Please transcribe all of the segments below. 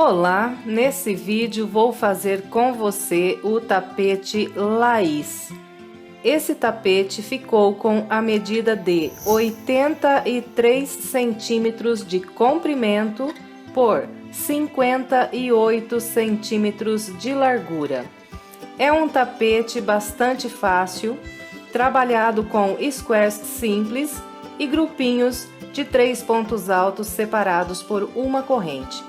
Olá, nesse vídeo vou fazer com você o tapete Laís. Esse tapete ficou com a medida de 83 centímetros de comprimento por 58 centímetros de largura. É um tapete bastante fácil, trabalhado com squares simples e grupinhos de 3 pontos altos separados por uma corrente.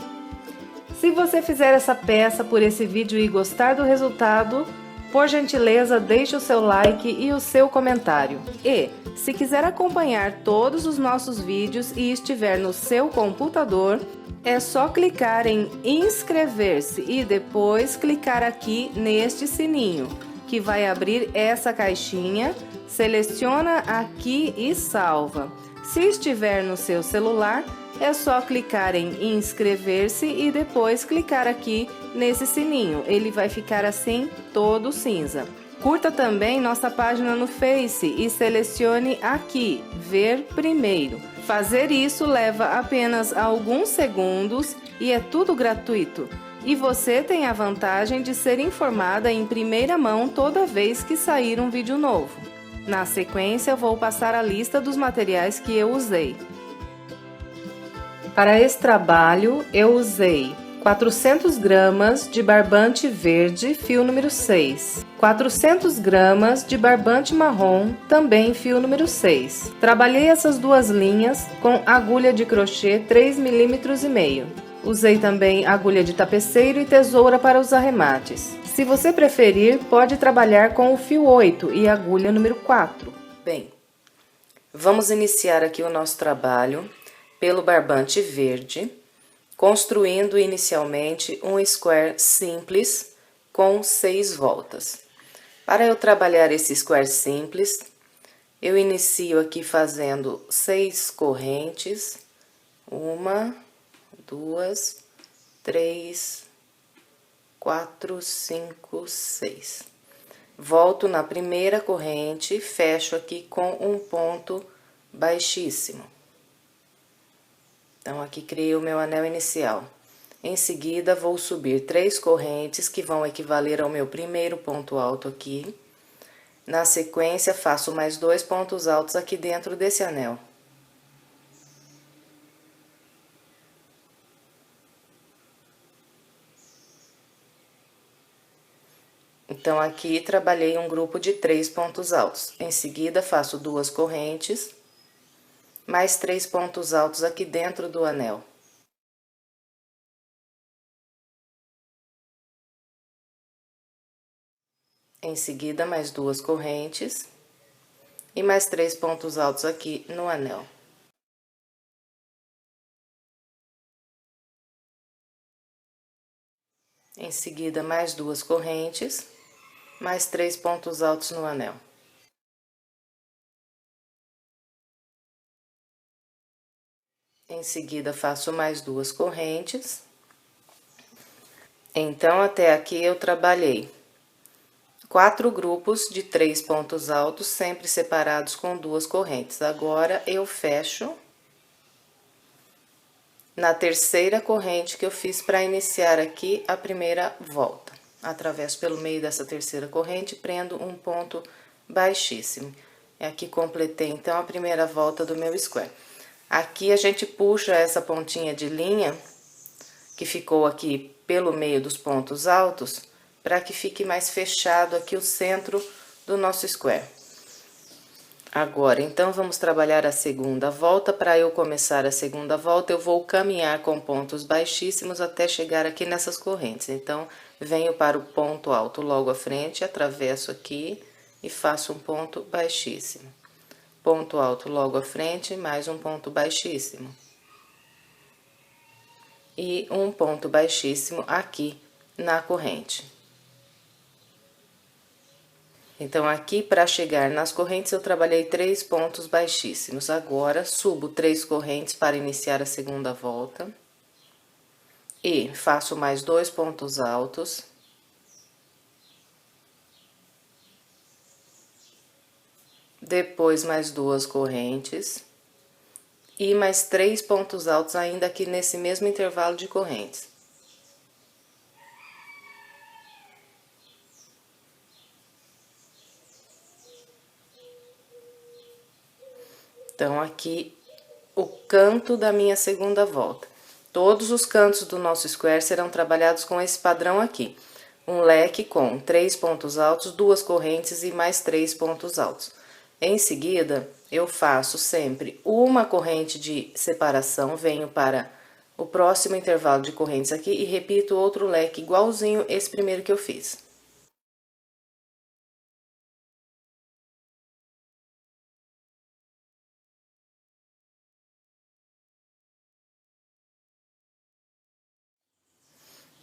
Se você fizer essa peça por esse vídeo e gostar do resultado, por gentileza deixe o seu like e o seu comentário. E, se quiser acompanhar todos os nossos vídeos e estiver no seu computador, é só clicar em inscrever-se e depois clicar aqui neste sininho, que vai abrir essa caixinha, seleciona aqui e salva. Se estiver no seu celular, é só clicar em inscrever-se e depois clicar aqui nesse sininho. Ele vai ficar assim, todo cinza. Curta também nossa página no Face e selecione aqui, ver primeiro. Fazer isso leva apenas alguns segundos e é tudo gratuito. E você tem a vantagem de ser informada em primeira mão toda vez que sair um vídeo novo. Na sequência, vou passar a lista dos materiais que eu usei. Para esse trabalho, eu usei 400 gramas de barbante verde, fio número 6, 400 gramas de barbante marrom, também fio número 6. Trabalhei essas duas linhas com agulha de crochê 3,5 mm. Usei também agulha de tapeceiro e tesoura para os arremates. Se você preferir, pode trabalhar com o fio 8 e agulha número 4. Bem, vamos iniciar aqui o nosso trabalho pelo barbante verde, construindo inicialmente um square simples com 6 voltas. Para eu trabalhar esse square simples, eu inicio aqui fazendo 6 correntes, 1, 2, 3, 4, 5, 6. Volto na primeira corrente, fecho aqui com um ponto baixíssimo. Então, aqui criei o meu anel inicial. Em seguida, vou subir 3 correntes, que vão equivaler ao meu primeiro ponto alto aqui. Na sequência, faço mais 2 pontos altos aqui dentro desse anel. Então, aqui trabalhei um grupo de 3 pontos altos. Em seguida, faço 2 correntes, mais 3 pontos altos aqui dentro do anel. Em seguida, mais 2 correntes e mais 3 pontos altos aqui no anel. Em seguida, mais 2 correntes, mais 3 pontos altos no anel. Em seguida, faço mais 2 correntes. Então, até aqui eu trabalhei 4 grupos de 3 pontos altos, sempre separados com 2 correntes. Agora, eu fecho na terceira corrente que eu fiz para iniciar aqui a primeira volta. Atravesso pelo meio dessa terceira corrente, prendo um ponto baixíssimo. E aqui completei, então, a primeira volta do meu square. Aqui a gente puxa essa pontinha de linha, que ficou aqui pelo meio dos pontos altos, para que fique mais fechado aqui o centro do nosso square. Agora, então, vamos trabalhar a segunda volta. Para eu começar a segunda volta, eu vou caminhar com pontos baixíssimos até chegar aqui nessas correntes. Então, venho para o ponto alto logo à frente, atravesso aqui e faço um ponto baixíssimo. Ponto alto logo à frente, mais um ponto baixíssimo. E um ponto baixíssimo aqui na corrente. Então, aqui, para chegar nas correntes, eu trabalhei 3 pontos baixíssimos. Agora, subo 3 correntes para iniciar a segunda volta. E faço mais 2 pontos altos. Depois, mais 2 correntes. E mais 3 pontos altos ainda aqui nesse mesmo intervalo de correntes. Então, aqui, o canto da minha segunda volta. Todos os cantos do nosso square serão trabalhados com esse padrão aqui. Um leque com 3 pontos altos, 2 correntes e mais 3 pontos altos. Em seguida, eu faço sempre uma corrente de separação, venho para o próximo intervalo de correntes aqui e repito outro leque igualzinho esse primeiro que eu fiz.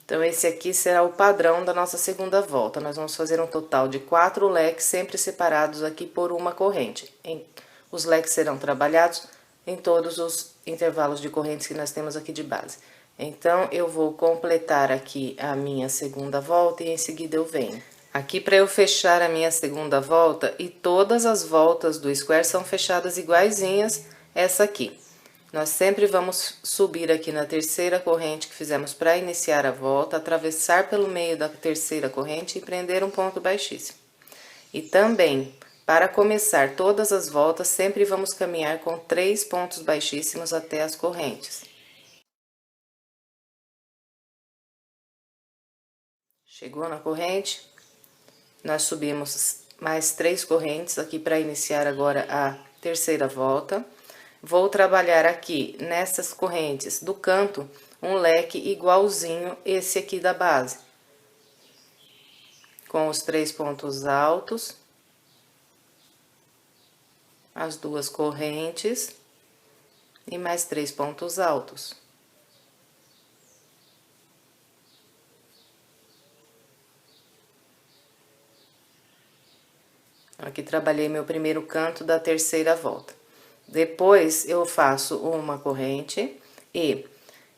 Então, esse aqui será o padrão da nossa segunda volta. Nós vamos fazer um total de 4 leques, sempre separados aqui por uma corrente. Os leques serão trabalhados em todos os intervalos de correntes que nós temos aqui de base. Então, eu vou completar aqui a minha segunda volta e em seguida eu venho. Aqui, para eu fechar a minha segunda volta, e todas as voltas do square são fechadas iguaizinhas essa aqui. Nós sempre vamos subir aqui na terceira corrente que fizemos para iniciar a volta, atravessar pelo meio da terceira corrente e prender um ponto baixíssimo. E também, para começar todas as voltas, sempre vamos caminhar com 3 pontos baixíssimos até as correntes. Chegou na corrente, nós subimos mais 3 correntes aqui para iniciar agora a terceira volta. Vou trabalhar aqui, nessas correntes do canto, um leque igualzinho esse aqui da base. Com os 3 pontos altos, as 2 correntes e mais 3 pontos altos. Aqui trabalhei meu primeiro canto da terceira volta. Depois, eu faço uma corrente e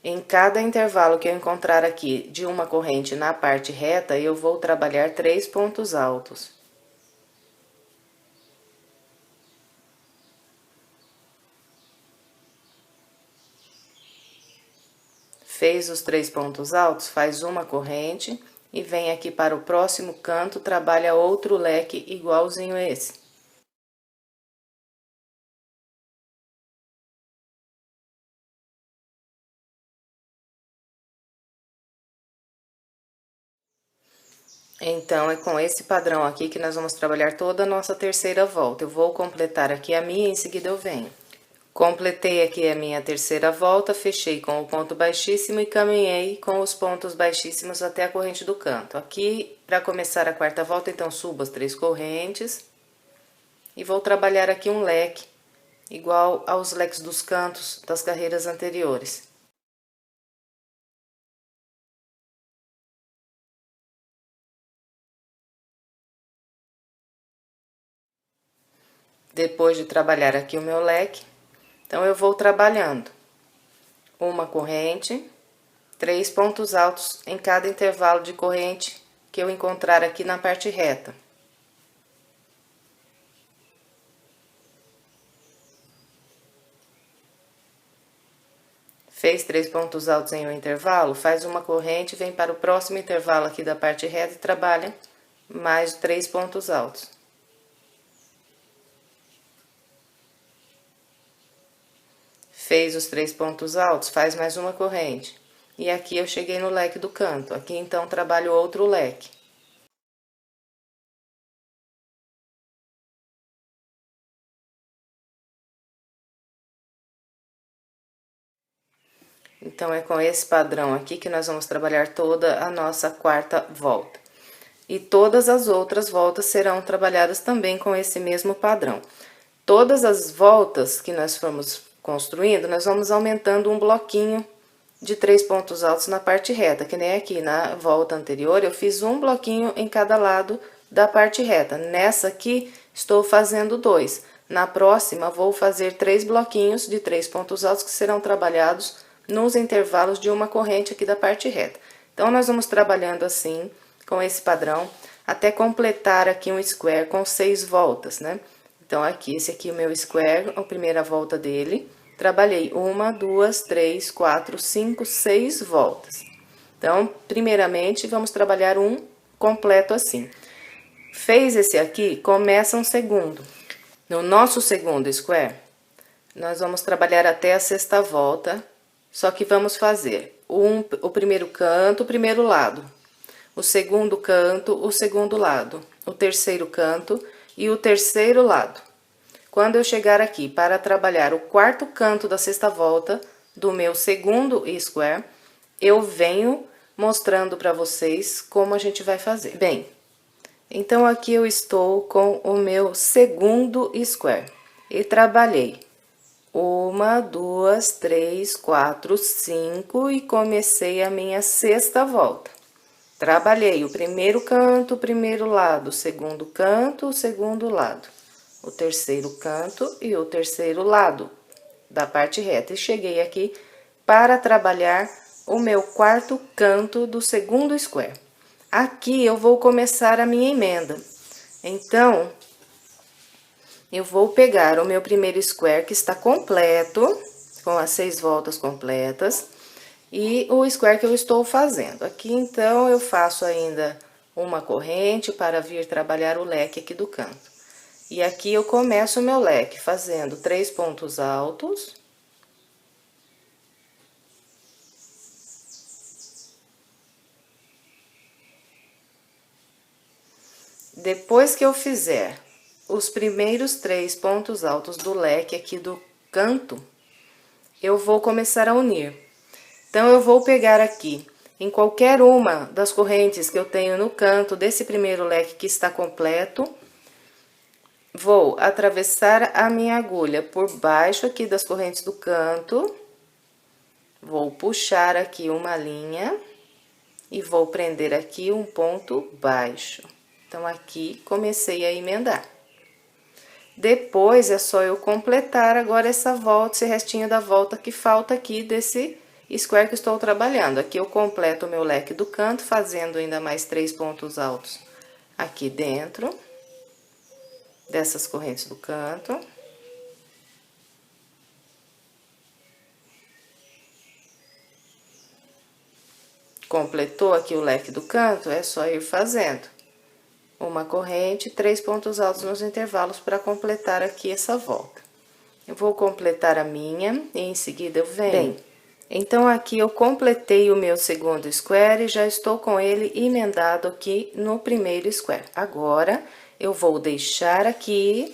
em cada intervalo que eu encontrar aqui de uma corrente na parte reta, eu vou trabalhar 3 pontos altos. Fez os 3 pontos altos, faz uma corrente e vem aqui para o próximo canto, trabalha outro leque igualzinho esse. Então, é com esse padrão aqui que nós vamos trabalhar toda a nossa terceira volta. Eu vou completar aqui a minha e em seguida eu venho. Completei aqui a minha terceira volta, fechei com o ponto baixíssimo e caminhei com os pontos baixíssimos até a corrente do canto. Aqui, para começar a quarta volta, então, subo as 3 correntes e vou trabalhar aqui um leque, igual aos leques dos cantos das carreiras anteriores. Depois de trabalhar aqui o meu leque, então eu vou trabalhando uma corrente, 3 pontos altos em cada intervalo de corrente que eu encontrar aqui na parte reta. Fez 3 pontos altos em um intervalo, faz uma corrente, vem para o próximo intervalo aqui da parte reta e trabalha mais 3 pontos altos. Fez os 3 pontos altos, faz mais uma corrente. E aqui eu cheguei no leque do canto. Aqui, então, trabalho outro leque. Então, é com esse padrão aqui que nós vamos trabalhar toda a nossa quarta volta. E todas as outras voltas serão trabalhadas também com esse mesmo padrão. Todas as voltas que nós formos construindo, nós vamos aumentando um bloquinho de 3 pontos altos na parte reta, que nem aqui na volta anterior eu fiz um bloquinho em cada lado da parte reta. Nessa aqui estou fazendo 2. Na próxima vou fazer 3 bloquinhos de 3 pontos altos que serão trabalhados nos intervalos de uma corrente aqui da parte reta. Então, nós vamos trabalhando assim, com esse padrão, até completar aqui um square com 6 voltas, né? Então, aqui, esse aqui é o meu square, a primeira volta dele. Trabalhei 1, 2, 3, 4, 5, 6 voltas. Então, primeiramente, vamos trabalhar um completo assim. Fez esse aqui, começa um segundo. No nosso segundo square, Nós vamos trabalhar até a sexta volta, só que vamos fazer o primeiro canto, o primeiro lado, o segundo canto, o segundo lado, o terceiro canto e o terceiro lado. Quando eu chegar aqui para trabalhar o quarto canto da sexta volta do meu segundo square, eu venho mostrando para vocês como a gente vai fazer. Bem, então aqui eu estou com o meu segundo square e trabalhei 1, 2, 3, 4, 5 e comecei a minha sexta volta. Trabalhei o primeiro canto, o primeiro lado, o segundo canto, o segundo lado, o terceiro canto e o terceiro lado da parte reta. E cheguei aqui para trabalhar o meu quarto canto do segundo square. Aqui eu vou começar a minha emenda. Então, eu vou pegar o meu primeiro square que está completo, com as 6 voltas completas, e o square que eu estou fazendo. Aqui, então, eu faço ainda uma corrente para vir trabalhar o leque aqui do canto. E aqui eu começo o meu leque fazendo 3 pontos altos. Depois que eu fizer os primeiros 3 pontos altos do leque aqui do canto, eu vou começar a unir. Então, eu vou pegar aqui, em qualquer uma das correntes que eu tenho no canto desse primeiro leque que está completo, vou atravessar a minha agulha por baixo aqui das correntes do canto, vou puxar aqui uma linha e vou prender aqui um ponto baixo. Então, aqui comecei a emendar. Depois, é só eu completar agora essa volta, esse restinho da volta que falta aqui desse square que estou trabalhando. Aqui eu completo o meu leque do canto, fazendo ainda mais 3 pontos altos aqui dentro dessas correntes do canto. Completou aqui o leque do canto, é só ir fazendo uma corrente, 3 pontos altos nos intervalos para completar aqui essa volta. Eu vou completar a minha e em seguida eu venho. Bem, então aqui eu completei o meu segundo square e já estou com ele emendado aqui no primeiro square. Agora, eu vou deixar aqui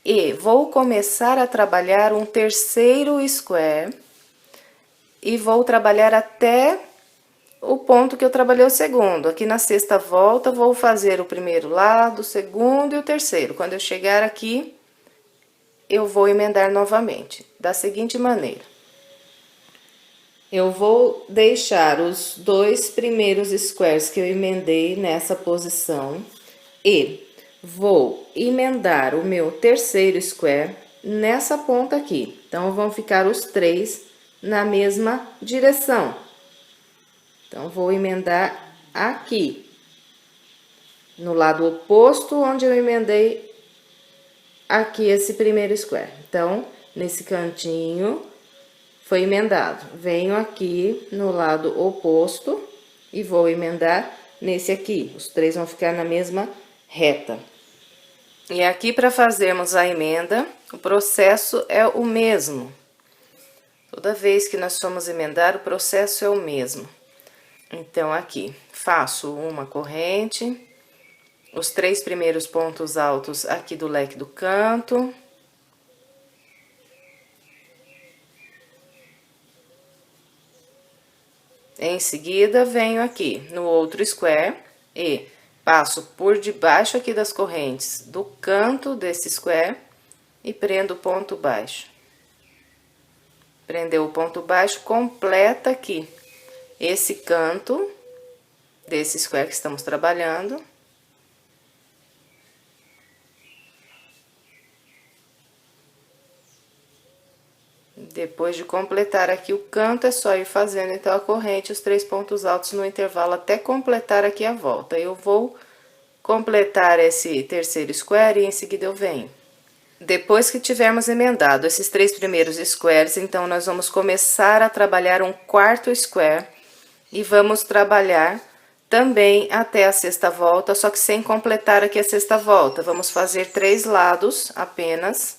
e vou começar a trabalhar um terceiro square e vou trabalhar até o ponto que eu trabalhei o segundo. Aqui na sexta volta, vou fazer o primeiro lado, o segundo e o terceiro. Quando eu chegar aqui, eu vou emendar novamente, da seguinte maneira. Eu vou deixar os 2 primeiros squares que eu emendei nessa posição e vou emendar o meu terceiro square nessa ponta aqui. Então, vão ficar os 3 na mesma direção. Então, vou emendar aqui, no lado oposto, onde eu emendei aqui esse primeiro square. Então, nesse cantinho, foi emendado. Venho aqui no lado oposto e vou emendar nesse aqui. Os 3 vão ficar na mesma reta. E aqui, para fazermos a emenda, o processo é o mesmo. Toda vez que nós formos emendar, o processo é o mesmo. Então, aqui, faço uma corrente, os 3 primeiros pontos altos aqui do leque do canto. Em seguida, venho aqui no outro square e passo por debaixo aqui das correntes do canto desse square e prendo o ponto baixo. Prendeu o ponto baixo, completa aqui esse canto desse square que estamos trabalhando. Depois de completar aqui o canto, é só ir fazendo então a corrente, os 3 pontos altos no intervalo até completar aqui a volta. Eu vou completar esse terceiro square e em seguida eu venho. Depois que tivermos emendado esses 3 primeiros squares, então nós vamos começar a trabalhar um quarto square e vamos trabalhar também até a sexta volta, só que sem completar aqui a sexta volta. Vamos fazer 3 lados apenas.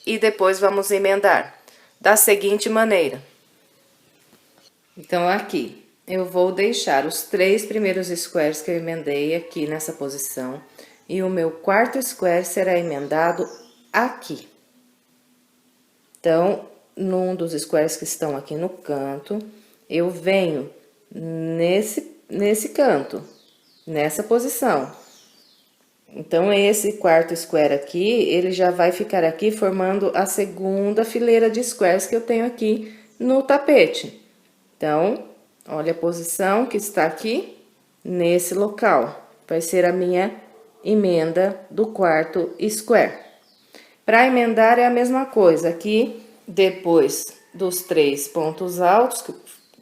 e depois vamos emendar da seguinte maneira. Então, aqui, eu vou deixar os 3 primeiros squares que eu emendei aqui nessa posição, e o meu quarto square será emendado aqui. Então, num dos squares que estão aqui no canto, eu venho nesse canto, nessa posição. Então, esse quarto square aqui, ele já vai ficar aqui formando a segunda fileira de squares que eu tenho aqui no tapete. Então, olha a posição que está aqui nesse local. Vai ser a minha emenda do quarto square. Para emendar é a mesma coisa. Aqui, depois dos 3 pontos altos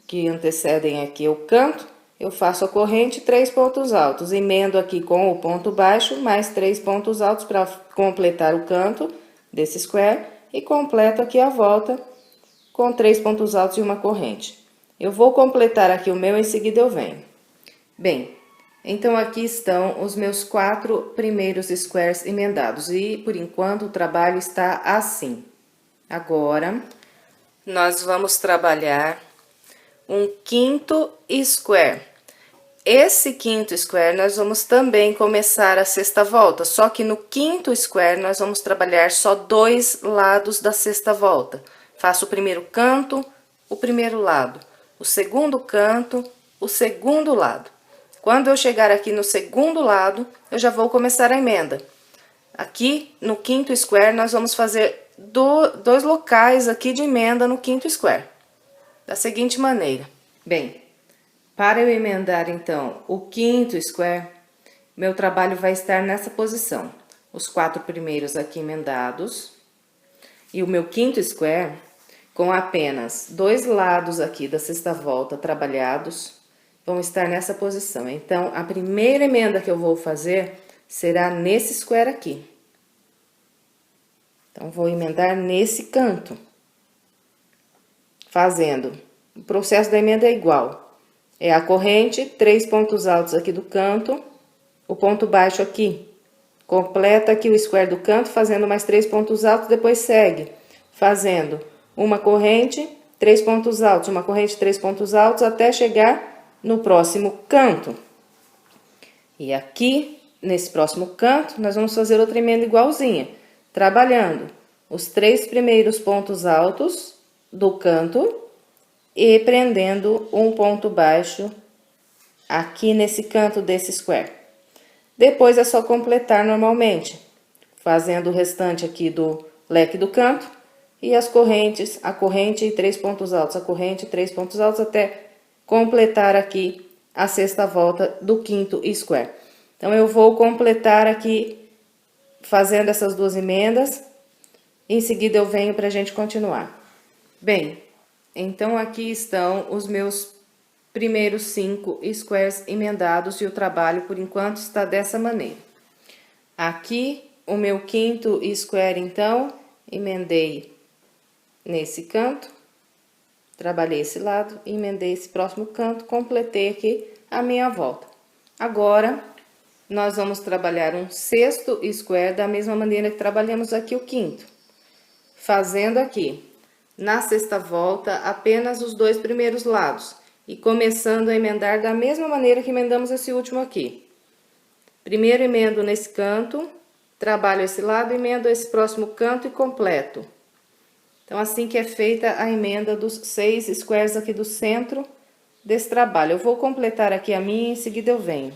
que antecedem aqui o canto, eu faço a corrente 3 pontos altos, emendo aqui com o ponto baixo, mais 3 pontos altos para completar o canto desse square, e completo aqui a volta com 3 pontos altos e uma corrente. Eu vou completar aqui o meu, em seguida eu venho. Bem, então aqui estão os meus 4 primeiros squares emendados, e por enquanto o trabalho está assim. Agora, nós vamos trabalhar um quinto square. Esse quinto square, nós vamos também começar a sexta volta, só que no quinto square, nós vamos trabalhar só 2 lados da sexta volta. Faço o primeiro canto, o primeiro lado, o segundo canto, o segundo lado. Quando eu chegar aqui no segundo lado, eu já vou começar a emenda. Aqui, no quinto square, nós vamos fazer 2 locais aqui de emenda no quinto square, da seguinte maneira. Bem, para eu emendar, então, o quinto square, meu trabalho vai estar nessa posição. Os 4 primeiros aqui emendados. E o meu quinto square, com apenas 2 lados aqui da sexta volta trabalhados, vão estar nessa posição. Então, a primeira emenda que eu vou fazer será nesse square aqui. Então, vou emendar nesse canto. Fazendo. O processo da emenda é igual. É a corrente, 3 pontos altos aqui do canto, o ponto baixo aqui. Completa aqui o square do canto, fazendo mais 3 pontos altos, depois segue. Fazendo uma corrente, 3 pontos altos, uma corrente, 3 pontos altos, até chegar no próximo canto. E aqui, nesse próximo canto, nós vamos fazer outra emenda igualzinha, trabalhando os 3 primeiros pontos altos do canto e prendendo um ponto baixo aqui nesse canto desse square. Depois é só completar normalmente, fazendo o restante aqui do leque do canto e as correntes, a corrente e 3 pontos altos, a corrente e 3 pontos altos, até completar aqui a sexta volta do quinto square. Então, eu vou completar aqui fazendo essas 2 emendas, em seguida eu venho para a gente continuar. Bem, então aqui estão os meus primeiros 5 squares emendados e o trabalho por enquanto está dessa maneira. Aqui o meu quinto square, então, emendei nesse canto, trabalhei esse lado, emendei esse próximo canto, completei aqui a minha volta. Agora, nós vamos trabalhar um sexto square da mesma maneira que trabalhamos aqui o quinto, fazendo aqui na sexta volta apenas os 2 primeiros lados e começando a emendar da mesma maneira que emendamos esse último aqui. Primeiro emendo nesse canto, trabalho esse lado, emendo esse próximo canto e completo. Então, assim que é feita a emenda dos 6 squares aqui do centro desse trabalho. Eu vou completar aqui a minha, em seguida eu venho.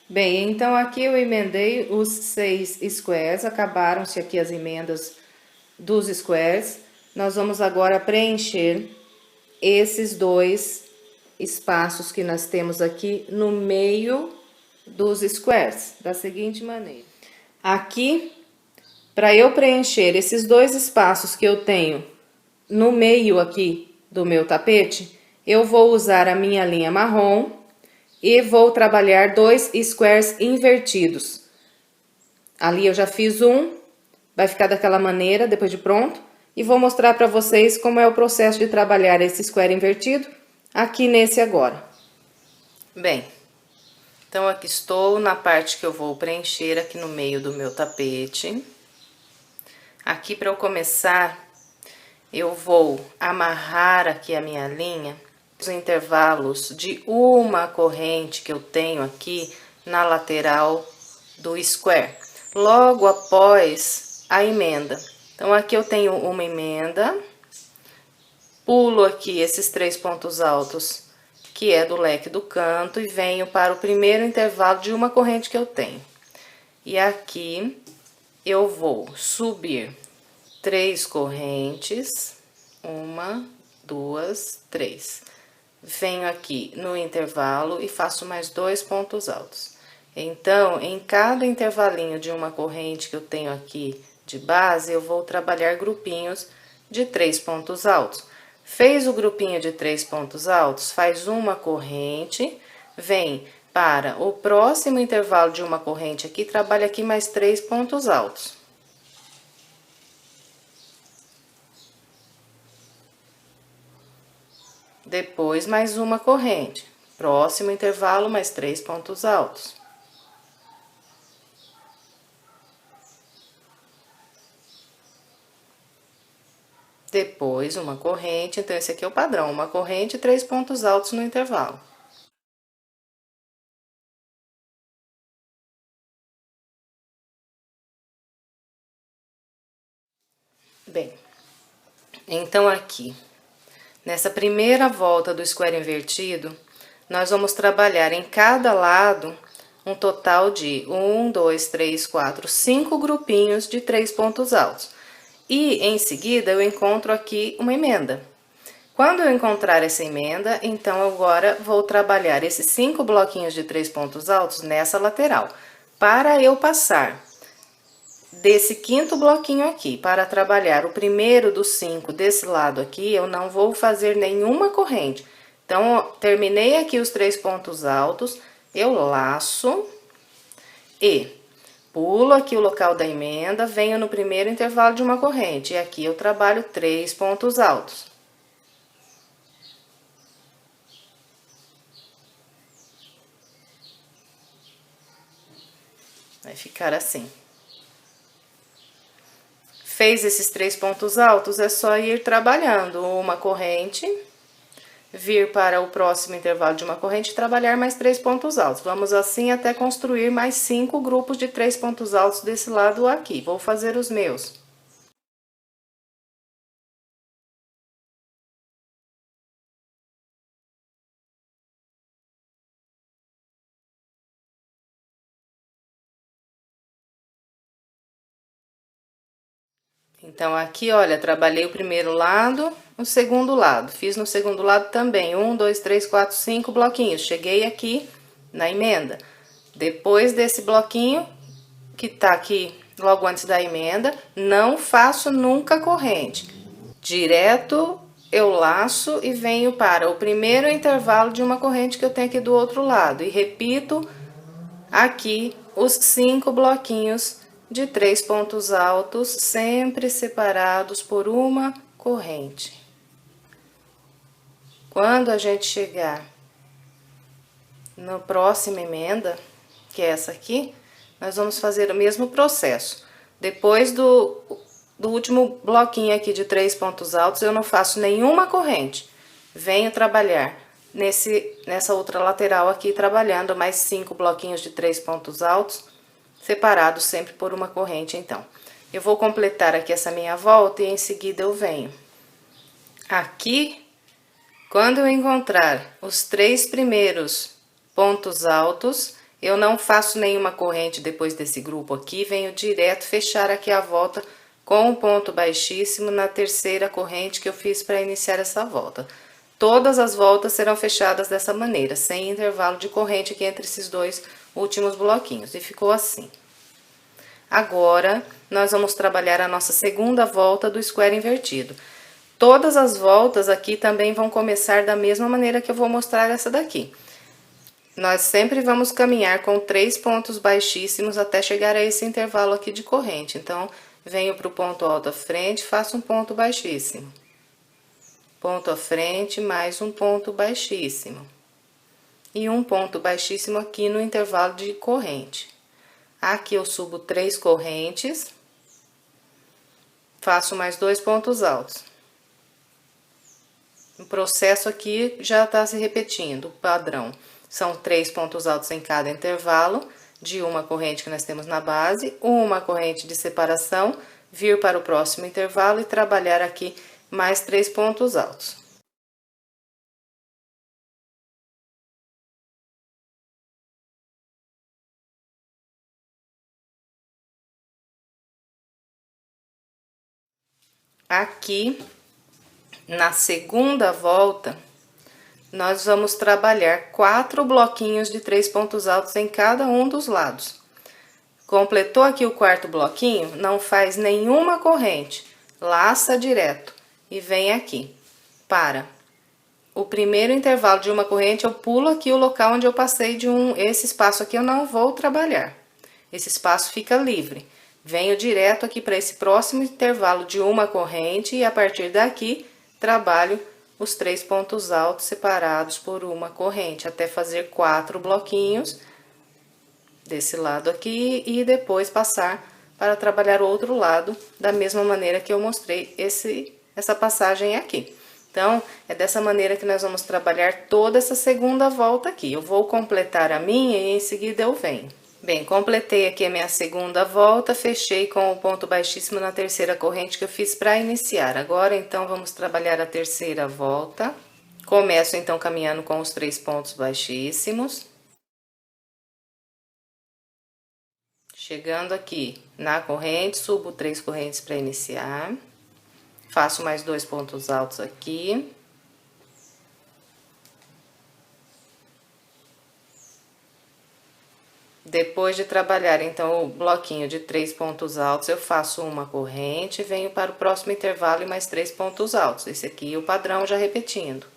Bem, então aqui eu emendei os 6 squares, acabaram-se aqui as emendas dos squares. Nós vamos agora preencher esses 2 espaços que nós temos aqui no meio dos squares, da seguinte maneira. Aqui, para eu preencher esses 2 espaços que eu tenho no meio aqui do meu tapete, eu vou usar a minha linha marrom e vou trabalhar 2 squares invertidos. Ali eu já fiz um, vai ficar daquela maneira depois de pronto. E vou mostrar para vocês como é o processo de trabalhar esse square invertido aqui nesse agora. Bem, então aqui estou na parte que eu vou preencher aqui no meio do meu tapete. Aqui, para eu começar, eu vou amarrar aqui a minha linha, os intervalos de uma corrente que eu tenho aqui na lateral do square, logo após a emenda. Então, aqui eu tenho uma emenda, pulo aqui esses 3 pontos altos, que é do leque do canto, e venho para o primeiro intervalo de uma corrente que eu tenho. E aqui eu vou subir 3 correntes, 1, 2, 3. Venho aqui no intervalo e faço mais 2 pontos altos. Então, em cada intervalinho de uma corrente que eu tenho aqui de base, eu vou trabalhar grupinhos de 3 pontos altos. Fez o grupinho de 3 pontos altos, faz uma corrente, vem para o próximo intervalo de uma corrente aqui, trabalha aqui mais 3 pontos altos. Depois, mais uma corrente. Próximo intervalo, mais 3 pontos altos. Depois, uma corrente, então esse aqui é o padrão, uma corrente e 3 pontos altos no intervalo. Bem, então aqui, nessa primeira volta do square invertido, nós vamos trabalhar em cada lado um total de 1, 2, 3, 4, 5 grupinhos de 3 pontos altos. E em seguida eu encontro aqui uma emenda. Quando eu encontrar essa emenda, então agora vou trabalhar esses 5 bloquinhos de 3 pontos altos nessa lateral. Para eu passar desse quinto bloquinho aqui, para trabalhar o primeiro dos 5 desse lado aqui, eu não vou fazer nenhuma corrente. Então, terminei aqui os 3 pontos altos, eu laço e pulo aqui o local da emenda, venho no primeiro intervalo de uma corrente. E aqui eu trabalho 3 pontos altos. Vai ficar assim. Fez esses 3 pontos altos, é só ir trabalhando uma corrente, vir para o próximo intervalo de uma corrente e trabalhar mais 3 pontos altos. Vamos assim até construir mais 5 grupos de 3 pontos altos desse lado aqui. Vou fazer os meus. Então, aqui, olha, trabalhei o primeiro lado, o segundo lado. Fiz no segundo lado também, 1, 2, 3, 4, 5 bloquinhos. Cheguei aqui na emenda. Depois desse bloquinho, que tá aqui logo antes da emenda, não faço nunca corrente. Direto eu laço e venho para o primeiro intervalo de uma corrente que eu tenho aqui do outro lado. E repito aqui os 5 bloquinhos de 3 pontos altos, sempre separados por uma corrente. Quando a gente chegar na próxima emenda, que é essa aqui, nós vamos fazer o mesmo processo. Depois do último bloquinho aqui de 3 pontos altos, eu não faço nenhuma corrente. Venho trabalhar nessa outra lateral aqui, trabalhando mais 5 bloquinhos de 3 pontos altos, separados sempre por uma corrente, então. Eu vou completar aqui essa minha volta e em seguida eu venho. Aqui, quando eu encontrar os 3 primeiros pontos altos, eu não faço nenhuma corrente depois desse grupo aqui, venho direto fechar aqui a volta com um ponto baixíssimo na terceira corrente que eu fiz para iniciar essa volta. Todas as voltas serão fechadas dessa maneira, sem intervalo de corrente aqui entre esses 2 últimos bloquinhos, e ficou assim. Agora, nós vamos trabalhar a nossa segunda volta do square invertido. Todas as voltas aqui também vão começar da mesma maneira que eu vou mostrar essa daqui. Nós sempre vamos caminhar com 3 pontos baixíssimos até chegar a esse intervalo aqui de corrente. Então, venho para o ponto alto à frente, faço um ponto baixíssimo. Ponto à frente, mais um ponto baixíssimo. E um ponto baixíssimo aqui no intervalo de corrente. Aqui eu subo 3 correntes. faço mais 2 pontos altos. O processo aqui já está se repetindo, o padrão. São 3 pontos altos em cada intervalo, de uma corrente que nós temos na base, uma corrente de separação, vir para o próximo intervalo e trabalhar aqui mais 3 pontos altos. Aqui, na segunda volta, nós vamos trabalhar 4 bloquinhos de 3 pontos altos em cada um dos lados. Completou aqui o quarto bloquinho, não faz nenhuma corrente, laça direto e vem aqui. Para o primeiro intervalo de uma corrente, eu pulo aqui o local onde eu passei de esse espaço aqui eu não vou trabalhar. Esse espaço fica livre. Venho direto aqui para esse próximo intervalo de uma corrente e a partir daqui trabalho os 3 pontos altos separados por uma corrente, até fazer 4 bloquinhos desse lado aqui e depois passar para trabalhar o outro lado da mesma maneira que eu mostrei essa passagem aqui. Então, é dessa maneira que nós vamos trabalhar toda essa segunda volta aqui. Eu vou completar a minha e em seguida eu venho. Bem, completei aqui a minha segunda volta, fechei com o ponto baixíssimo na terceira corrente que eu fiz para iniciar. Agora, então, vamos trabalhar a terceira volta. Começo, então, caminhando com os 3 pontos baixíssimos. Chegando aqui na corrente, subo 3 correntes para iniciar. Faço mais 2 pontos altos aqui. Depois de trabalhar, então, o bloquinho de 3 pontos altos, eu faço uma corrente e venho para o próximo intervalo e mais 3 pontos altos. Esse aqui é o padrão já repetindo.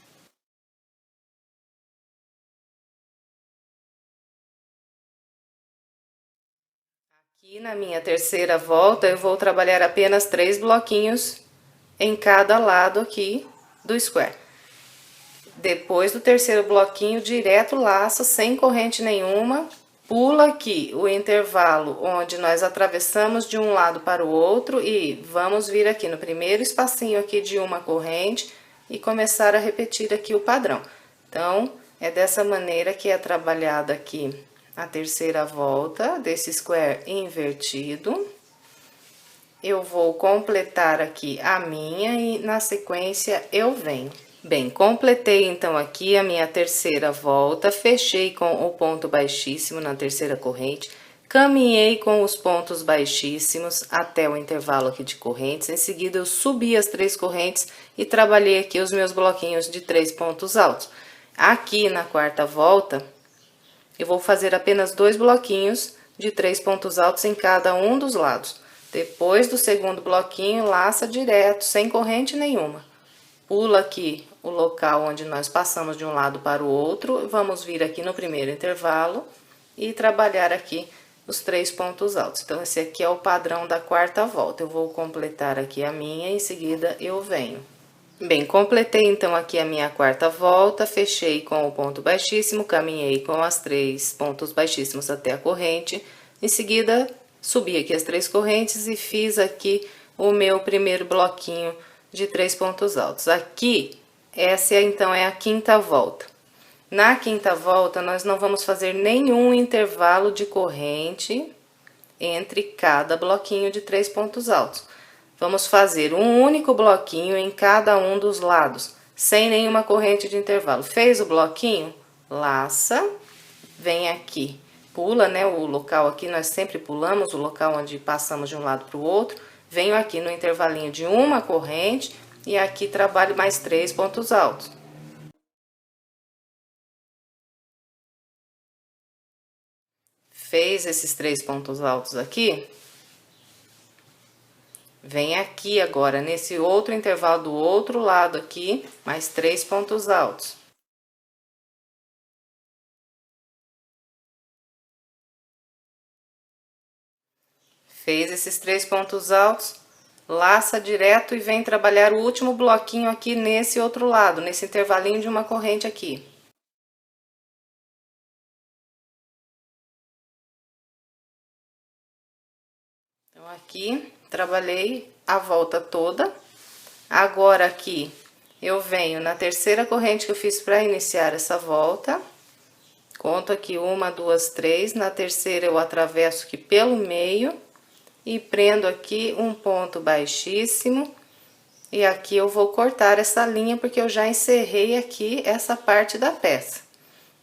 Aqui na minha terceira volta, eu vou trabalhar apenas 3 bloquinhos em cada lado aqui do square. Depois do terceiro bloquinho, direto laço, sem corrente nenhuma, pula aqui o intervalo onde nós atravessamos de um lado para o outro e vamos vir aqui no primeiro espacinho aqui de uma corrente e começar a repetir aqui o padrão. Então, é dessa maneira que é trabalhada aqui a terceira volta desse square invertido. Eu vou completar aqui a minha e na sequência eu venho. Bem, completei então aqui a minha terceira volta, fechei com o ponto baixíssimo na terceira corrente, caminhei com os pontos baixíssimos até o intervalo aqui de correntes, em seguida eu subi as 3 correntes e trabalhei aqui os meus bloquinhos de 3 pontos altos. Aqui na quarta volta, eu vou fazer apenas 2 bloquinhos de 3 pontos altos em cada um dos lados. Depois do segundo bloquinho, laça direto, sem corrente nenhuma. Pula aqui o local onde nós passamos de um lado para o outro, vamos vir aqui no primeiro intervalo e trabalhar aqui os 3 pontos altos. Então, esse aqui é o padrão da quarta volta. Eu vou completar aqui a minha, em seguida eu venho. Bem, completei então aqui a minha quarta volta, fechei com o ponto baixíssimo, caminhei com as 3 pontos baixíssimos até a corrente, em seguida subi aqui as 3 correntes e fiz aqui o meu primeiro bloquinho de 3 pontos altos. Aqui, essa então é a quinta volta. Na quinta volta, nós não vamos fazer nenhum intervalo de corrente entre cada bloquinho de 3 pontos altos. Vamos fazer um único bloquinho em cada um dos lados, sem nenhuma corrente de intervalo. Fez o bloquinho? Laça, vem aqui, pula, né, o local aqui, nós sempre pulamos o local onde passamos de um lado para o outro. Venho aqui no intervalinho de uma corrente e aqui trabalho mais 3 pontos altos. Fez esses 3 pontos altos aqui? Vem aqui agora, nesse outro intervalo do outro lado aqui, mais 3 pontos altos. Fez esses 3 pontos altos, laça direto e vem trabalhar o último bloquinho aqui nesse outro lado, nesse intervalinho de uma corrente aqui. Então, aqui, Trabalhei a volta toda. Agora aqui eu venho na terceira corrente que eu fiz para iniciar essa volta. Conto aqui 1, 2, 3. Na terceira eu atravesso aqui pelo meio e prendo aqui um ponto baixíssimo. E aqui eu vou cortar essa linha porque eu já encerrei aqui essa parte da peça.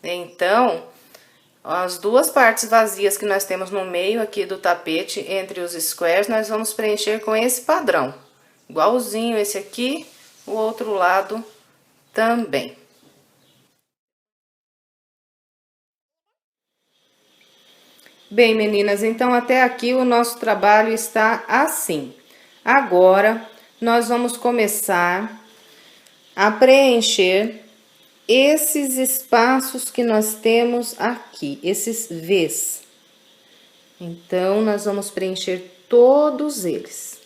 Então, as duas partes vazias que nós temos no meio aqui do tapete, entre os squares, nós vamos preencher com esse padrão. Igualzinho esse aqui, o outro lado também. Bem, meninas, então até aqui o nosso trabalho está assim. Agora, nós vamos começar a preencher esses espaços que nós temos aqui, esses V's. Então, nós vamos preencher todos eles.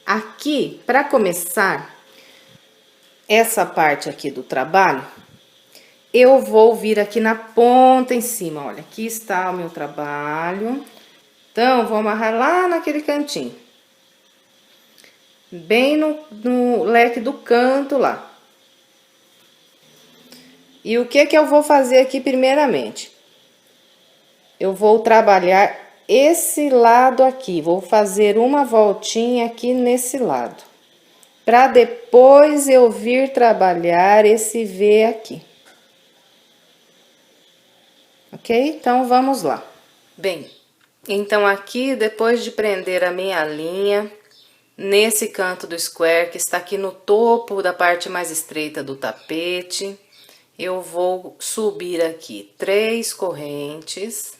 Aqui, para começar, essa parte aqui do trabalho, eu vou vir aqui na ponta em cima, olha, aqui está o meu trabalho. Então, vou amarrar lá naquele cantinho. Bem no leque do canto lá. E o que eu vou fazer aqui primeiramente? Eu vou trabalhar esse lado aqui, vou fazer uma voltinha aqui nesse lado. Para depois eu vir trabalhar esse V aqui. Ok? Então, vamos lá. Bem, então aqui, depois de prender a minha linha, nesse canto do square, que está aqui no topo da parte mais estreita do tapete, eu vou subir aqui 3 correntes.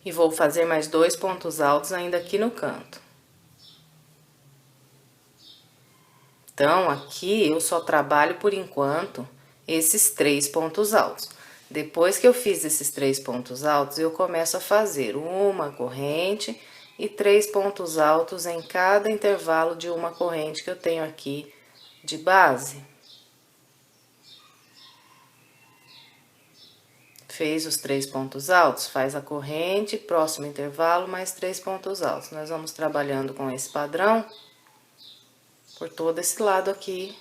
E vou fazer mais 2 pontos altos ainda aqui no canto. Então, aqui eu só trabalho por enquanto esses 3 pontos altos. Depois que eu fiz esses 3 pontos altos, eu começo a fazer uma corrente e 3 pontos altos em cada intervalo de uma corrente que eu tenho aqui de base. Fez os 3 pontos altos, faz a corrente, próximo intervalo, mais 3 pontos altos. Nós vamos trabalhando com esse padrão por todo esse lado aqui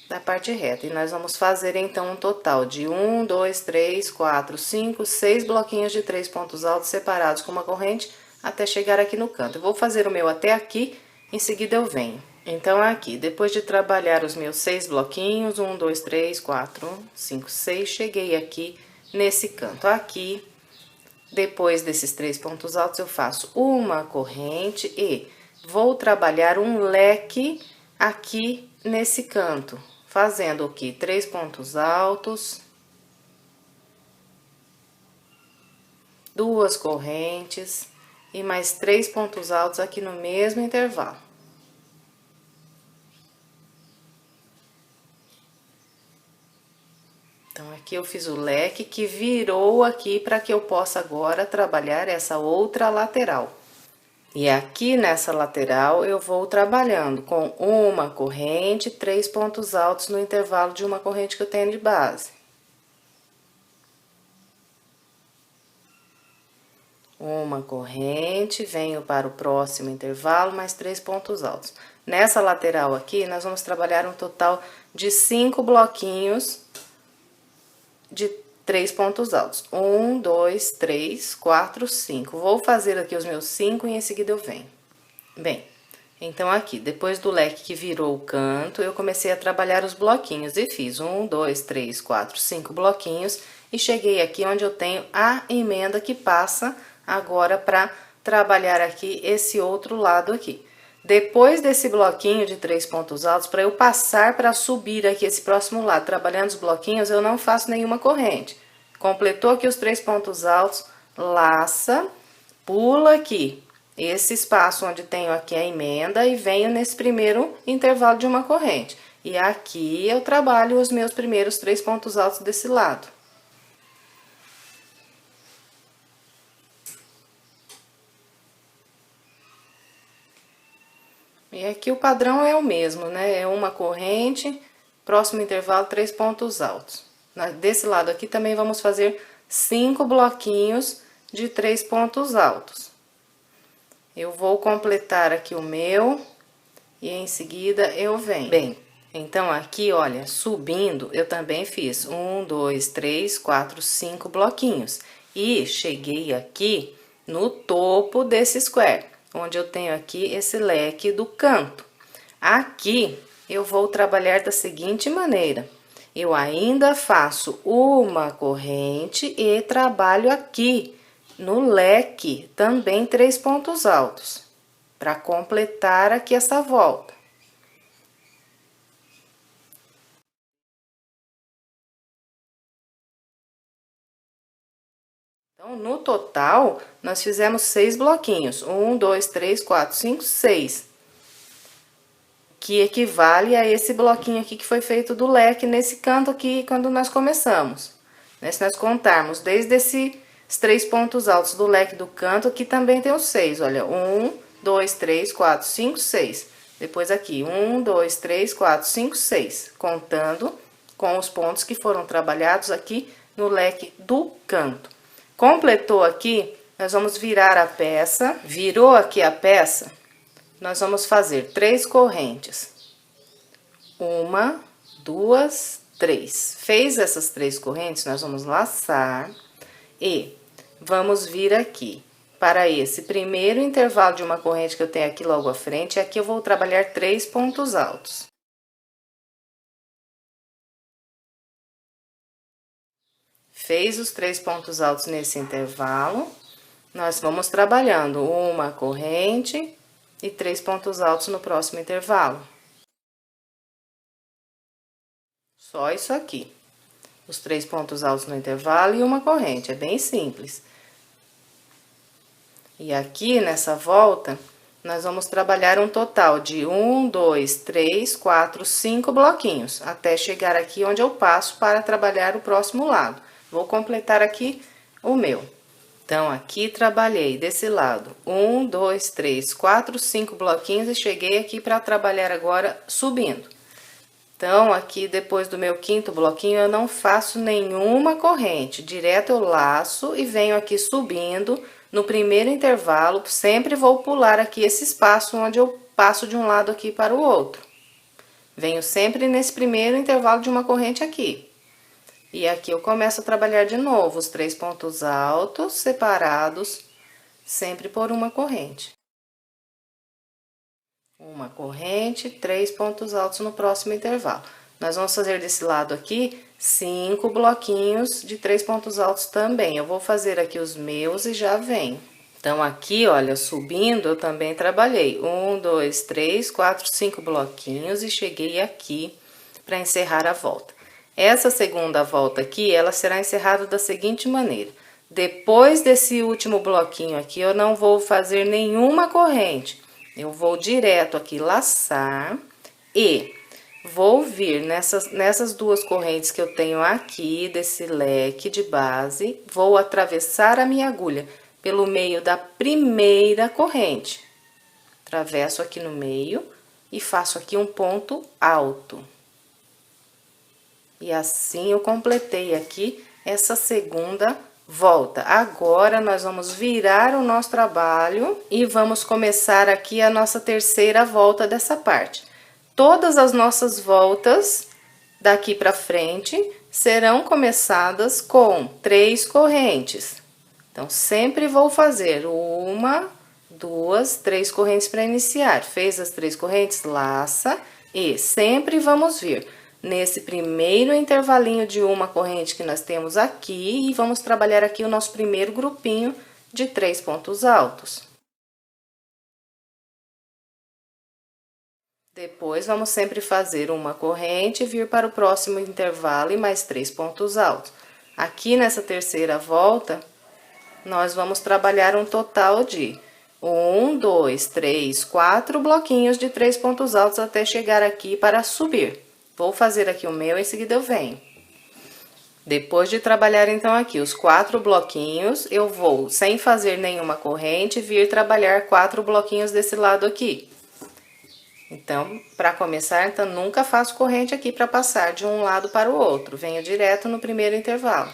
da parte reta. E nós vamos fazer, então, um total de 1, 2, 3, 4, 5, 6 bloquinhos de 3 pontos altos separados com uma corrente até chegar aqui no canto. Eu vou fazer o meu até aqui, em seguida eu venho. Então, aqui, depois de trabalhar os meus 6 bloquinhos, 1, 2, 3, 4, 5, 6, cheguei aqui nesse canto. Aqui, depois desses 3 pontos altos, eu faço uma corrente e vou trabalhar um leque aqui nesse canto, fazendo aqui 3 pontos altos, 2 correntes e mais 3 pontos altos aqui no mesmo intervalo. Então, aqui eu fiz o leque que virou aqui para que eu possa agora trabalhar essa outra lateral. E aqui nessa lateral eu vou trabalhando com uma corrente, 3 pontos altos no intervalo de uma corrente que eu tenho de base. Uma corrente, venho para o próximo intervalo, mais 3 pontos altos. Nessa lateral aqui, nós vamos trabalhar um total de 5 bloquinhos de 3 pontos altos. 1, 2, 3, 4, 5. Vou fazer aqui os meus 5 e em seguida eu venho. Bem, então aqui, depois do leque que virou o canto, eu comecei a trabalhar os bloquinhos e fiz 1, 2, 3, 4, 5 bloquinhos e cheguei aqui onde eu tenho a emenda que passa agora para trabalhar aqui esse outro lado aqui. Depois desse bloquinho de 3 pontos altos, para eu passar para subir aqui esse próximo lado, trabalhando os bloquinhos, eu não faço nenhuma corrente. Completou aqui os 3 pontos altos, laça, pula aqui esse espaço onde tenho aqui a emenda e venho nesse primeiro intervalo de uma corrente. E aqui eu trabalho os meus primeiros 3 pontos altos desse lado. E aqui o padrão é o mesmo, né? É uma corrente, próximo intervalo, 3 pontos altos. Desse lado aqui também vamos fazer 5 bloquinhos de 3 pontos altos. Eu vou completar aqui o meu e em seguida eu venho. Bem, então aqui, olha, subindo, eu também fiz 1, 2, 3, 4, 5 bloquinhos. E cheguei aqui no topo desse square, onde eu tenho aqui esse leque do canto. Aqui eu vou trabalhar da seguinte maneira: eu ainda faço uma corrente e trabalho aqui no leque também 3 pontos altos, para completar aqui essa volta. Então, no total, nós fizemos 6 bloquinhos. 1, 2, 3, 4, 5, 6. Que equivale a esse bloquinho aqui que foi feito do leque nesse canto aqui quando nós começamos. Se nós contarmos desde esses 3 pontos altos do leque do canto, aqui também tem os 6. Olha, 1, 2, 3, 4, 5, 6. Depois aqui, 1, 2, 3, 4, 5, 6. Contando com os pontos que foram trabalhados aqui no leque do canto. Completou aqui, nós vamos virar a peça. Virou aqui a peça, nós vamos fazer 3 correntes. 1, 2, 3. Fez essas 3 correntes, nós vamos laçar e vamos vir aqui para esse primeiro intervalo de uma corrente que eu tenho aqui logo à frente. Aqui eu vou trabalhar 3 pontos altos. Fez os 3 pontos altos nesse intervalo, nós vamos trabalhando uma corrente e 3 pontos altos no próximo intervalo. Só isso aqui. Os 3 pontos altos no intervalo e uma corrente, é bem simples. E aqui, nessa volta, nós vamos trabalhar um total de 1, 2, 3, 4, 5 bloquinhos, até chegar aqui onde eu passo para trabalhar o próximo lado. Vou completar aqui o meu. Então, aqui trabalhei desse lado 1, 2, 3, 4, 5 bloquinhos e cheguei aqui para trabalhar agora subindo. Então, aqui depois do meu 5º bloquinho, eu não faço nenhuma corrente. Direto eu laço e venho aqui subindo. No primeiro intervalo, sempre vou pular aqui esse espaço onde eu passo de um lado aqui para o outro. Venho sempre nesse primeiro intervalo de uma corrente aqui. E aqui eu começo a trabalhar de novo os 3 pontos altos separados, sempre por uma corrente. Uma corrente, 3 pontos altos no próximo intervalo. Nós vamos fazer desse lado aqui 5 bloquinhos de 3 pontos altos também. Eu vou fazer aqui os meus e já venho. Então, aqui, olha, subindo, eu também trabalhei 1, 2, 3, 4, 5 bloquinhos e cheguei aqui para encerrar a volta. Essa segunda volta aqui, ela será encerrada da seguinte maneira: depois desse último bloquinho aqui, eu não vou fazer nenhuma corrente. Eu vou direto aqui laçar e vou vir nessas 2 correntes que eu tenho aqui desse leque de base, vou atravessar a minha agulha pelo meio da primeira corrente. Atravesso aqui no meio e faço aqui um ponto alto. E assim eu completei aqui essa segunda volta. Agora, nós vamos virar o nosso trabalho e vamos começar aqui a nossa terceira volta dessa parte. Todas as nossas voltas daqui para frente serão começadas com 3 correntes. Então, sempre vou fazer 1, 2, 3 correntes para iniciar. Fez as 3 correntes, laça e sempre vamos vir nesse primeiro intervalinho de uma corrente que nós temos aqui e vamos trabalhar aqui o nosso primeiro grupinho de 3 pontos altos. Depois, vamos sempre fazer uma corrente e vir para o próximo intervalo e mais 3 pontos altos. Aqui nessa terceira volta, nós vamos trabalhar um total de 1, 2, 3, 4 bloquinhos de 3 pontos altos até chegar aqui para subir. Vou fazer aqui o meu, em seguida eu venho. Depois de trabalhar, então, aqui os 4 bloquinhos, eu vou, sem fazer nenhuma corrente, vir trabalhar 4 bloquinhos desse lado aqui. Então, para começar, então, nunca faço corrente aqui para passar de um lado para o outro. Venho direto no primeiro intervalo.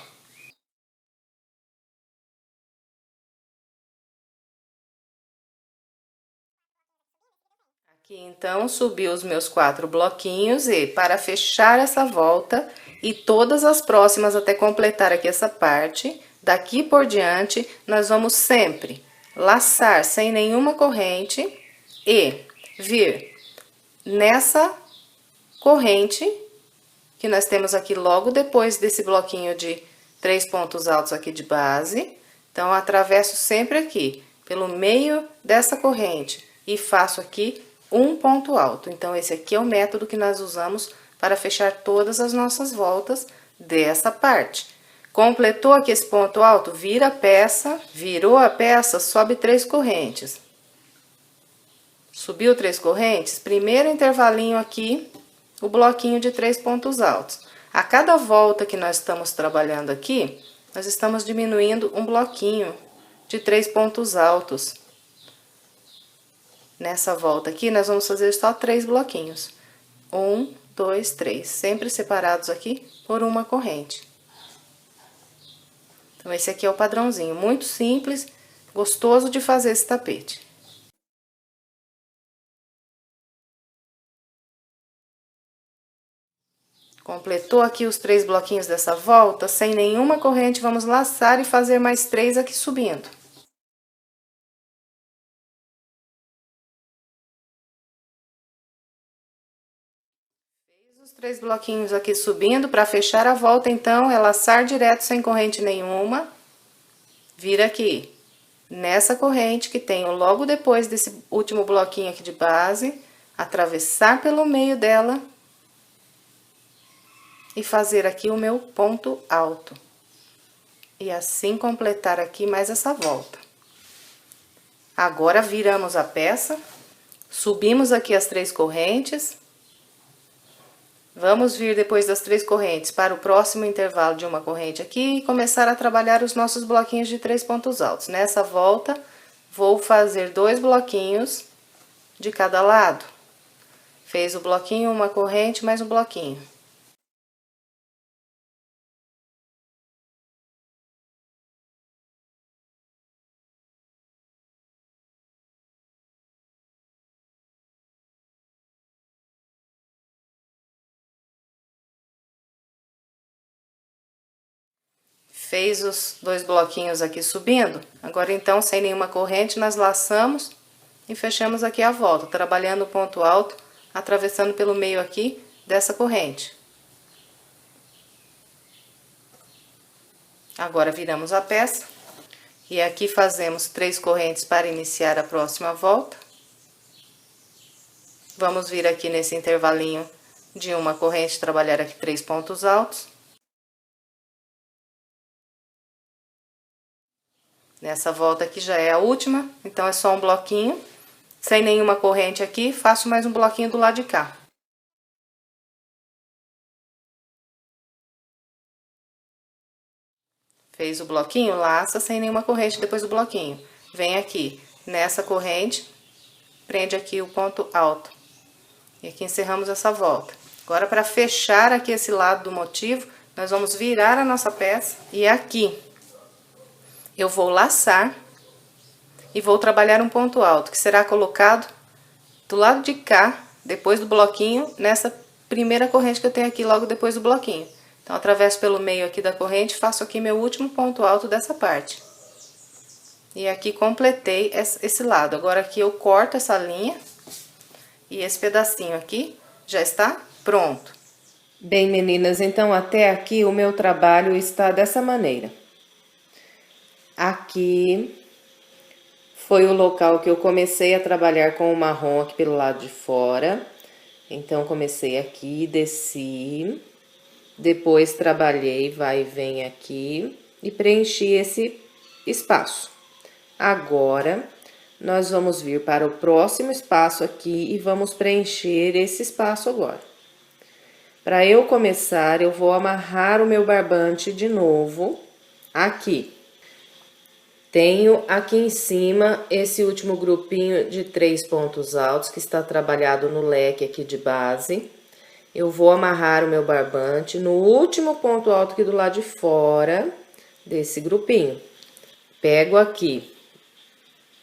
Aqui então subi os meus 4 bloquinhos e para fechar essa volta e todas as próximas até completar aqui essa parte, daqui por diante nós vamos sempre laçar sem nenhuma corrente e vir nessa corrente que nós temos aqui logo depois desse bloquinho de 3 pontos altos aqui de base. Então, eu atravesso sempre aqui, pelo meio dessa corrente, e faço aqui um ponto alto. Então, esse aqui é o método que nós usamos para fechar todas as nossas voltas dessa parte. Completou aqui esse ponto alto, vira a peça, virou a peça, sobe 3 correntes. Subiu 3 correntes, primeiro intervalinho aqui, o bloquinho de 3 pontos altos. A cada volta que nós estamos trabalhando aqui, nós estamos diminuindo um bloquinho de 3 pontos altos. Nessa volta aqui, nós vamos fazer só 3 bloquinhos. 1, 2, 3, sempre separados aqui por uma corrente. Então, esse aqui é o padrãozinho, muito simples, gostoso de fazer esse tapete. Completou aqui os 3 bloquinhos dessa volta, sem nenhuma corrente, vamos laçar e fazer mais 3 aqui subindo. Fez os 3 bloquinhos aqui subindo, para fechar a volta, então, é laçar direto sem corrente nenhuma. Vira aqui, nessa corrente que tenho logo depois desse último bloquinho aqui de base, atravessar pelo meio dela. E fazer aqui o meu ponto alto. E assim completar aqui mais essa volta. Agora, viramos a peça, subimos aqui as 3 correntes. Vamos vir depois das 3 correntes para o próximo intervalo de uma corrente aqui e começar a trabalhar os nossos bloquinhos de 3 pontos altos. Nessa volta, vou fazer 2 bloquinhos de cada lado. Fez o bloquinho, uma corrente, mais um bloquinho. Fez os 2 bloquinhos aqui subindo, agora então, sem nenhuma corrente, nós laçamos e fechamos aqui a volta, trabalhando o ponto alto, atravessando pelo meio aqui dessa corrente. Agora, viramos a peça e aqui fazemos 3 correntes para iniciar a próxima volta. Vamos vir aqui nesse intervalinho de uma corrente, trabalhar aqui 3 pontos altos. Nessa volta aqui já é a última, então é só um bloquinho, sem nenhuma corrente aqui, faço mais um bloquinho do lado de cá. Fez o bloquinho, laça sem nenhuma corrente depois do bloquinho. Vem aqui, nessa corrente, prende aqui o ponto alto. E aqui encerramos essa volta. Agora, para fechar aqui esse lado do motivo, nós vamos virar a nossa peça e aqui eu vou laçar e vou trabalhar um ponto alto, que será colocado do lado de cá, depois do bloquinho, nessa primeira corrente que eu tenho aqui logo depois do bloquinho. Então, atravesso pelo meio aqui da corrente, faço aqui meu último ponto alto dessa parte. E aqui completei esse lado. Agora, aqui eu corto essa linha e esse pedacinho aqui já está pronto. Bem, meninas, então até aqui o meu trabalho está dessa maneira. Aqui foi o local que eu comecei a trabalhar com o marrom aqui pelo lado de fora. Então, comecei aqui, desci, depois trabalhei, vai e vem aqui e preenchi esse espaço. Agora, nós vamos vir para o próximo espaço aqui e vamos preencher esse espaço agora. Para eu começar, eu vou amarrar o meu barbante de novo aqui. Tenho aqui em cima esse último grupinho de 3 pontos altos que está trabalhado no leque aqui de base. Eu vou amarrar o meu barbante no último ponto alto aqui do lado de fora desse grupinho. Pego aqui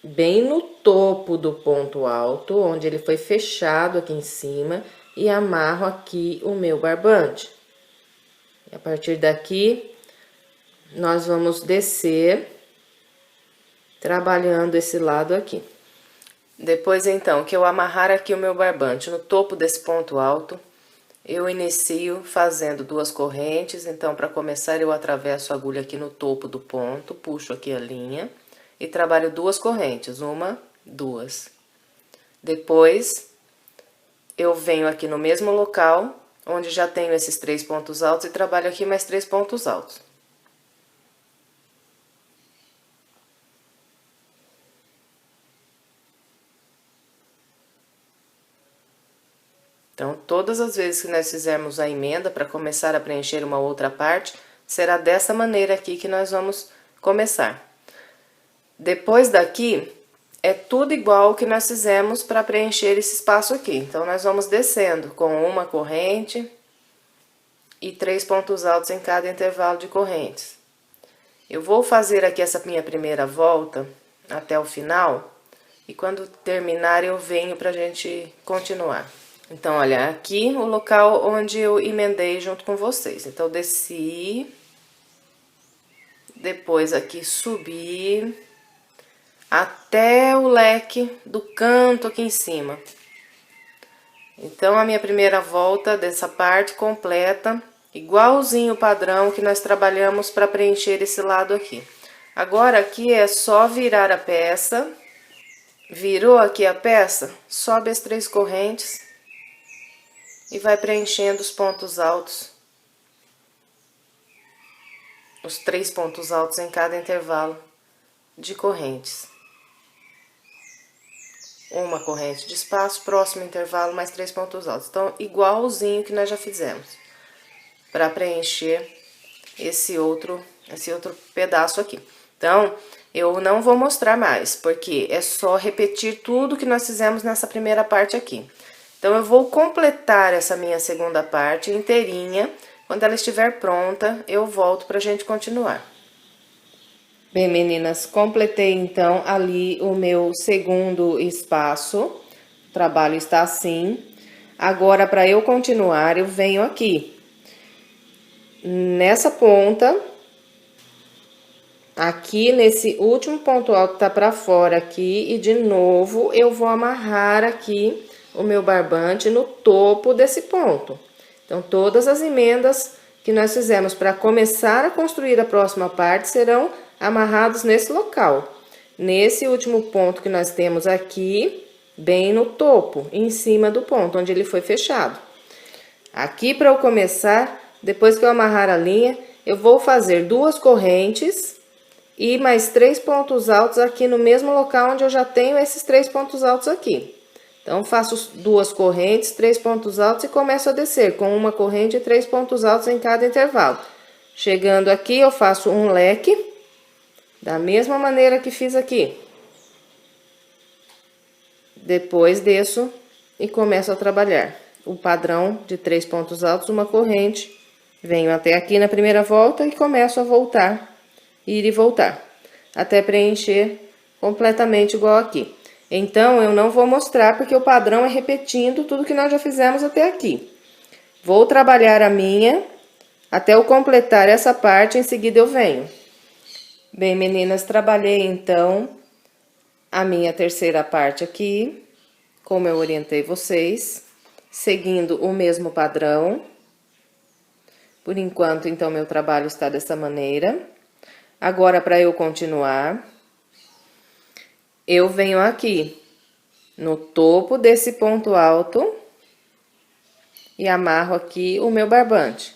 bem no topo do ponto alto, onde ele foi fechado aqui em cima, e amarro aqui o meu barbante. E a partir daqui, nós vamos descer, trabalhando esse lado aqui. Depois, então, que eu amarrar aqui o meu barbante no topo desse ponto alto, eu inicio fazendo 2 correntes. Então, para começar, eu atravesso a agulha aqui no topo do ponto, puxo aqui a linha e trabalho 2 correntes, 1, 2. Depois, eu venho aqui no mesmo local, onde já tenho esses 3 pontos altos, e trabalho aqui mais 3 pontos altos. Então, todas as vezes que nós fizermos a emenda para começar a preencher uma outra parte, será dessa maneira aqui que nós vamos começar. Depois daqui, é tudo igual que nós fizemos para preencher esse espaço aqui. Então, nós vamos descendo com uma corrente e 3 pontos altos em cada intervalo de correntes. Eu vou fazer aqui essa minha primeira volta até o final, e quando terminar eu venho pra gente continuar. Então, olha, aqui o local onde eu emendei junto com vocês. Então, desci, depois aqui subi, até o leque do canto aqui em cima. Então, a minha primeira volta dessa parte completa, igualzinho o padrão que nós trabalhamos para preencher esse lado aqui. Agora, aqui é só virar a peça, virou aqui a peça, sobe as 3 correntes e vai preenchendo os pontos altos. Os 3 pontos altos em cada intervalo de correntes. Uma corrente de espaço, próximo intervalo, mais 3 pontos altos. Então, igualzinho que nós já fizemos, para preencher esse outro pedaço aqui. Então, eu não vou mostrar mais, porque é só repetir tudo que nós fizemos nessa primeira parte aqui. Então, eu vou completar essa minha segunda parte inteirinha. Quando ela estiver pronta, eu volto pra gente continuar. Bem, meninas, completei então ali o meu segundo espaço. O trabalho está assim. Agora, para eu continuar, eu venho aqui. Nessa ponta, aqui nesse último ponto alto que tá pra fora aqui, e de novo eu vou amarrar aqui o meu barbante no topo desse ponto. Então, todas as emendas que nós fizemos para começar a construir a próxima parte serão amarrados nesse local. Nesse último ponto que nós temos aqui, bem no topo, em cima do ponto onde ele foi fechado. Aqui, para eu começar, depois que eu amarrar a linha, eu vou fazer 2 correntes e mais 3 pontos altos aqui no mesmo local onde eu já tenho esses 3 pontos altos aqui. Então, faço 2 correntes, 3 pontos altos e começo a descer com uma corrente e 3 pontos altos em cada intervalo. Chegando aqui, eu faço um leque, da mesma maneira que fiz aqui. Depois, desço e começo a trabalhar o padrão de 3 pontos altos, uma corrente. Venho até aqui na primeira volta e começo a voltar, ir e voltar, até preencher completamente igual aqui. Então, eu não vou mostrar, porque o padrão é repetindo tudo que nós já fizemos até aqui. Vou trabalhar a minha, até eu completar essa parte, em seguida eu venho. Bem, meninas, trabalhei então a minha terceira parte aqui, como eu orientei vocês, seguindo o mesmo padrão. Por enquanto, então, meu trabalho está dessa maneira. Agora, para eu continuar, eu venho aqui no topo desse ponto alto e amarro aqui o meu barbante.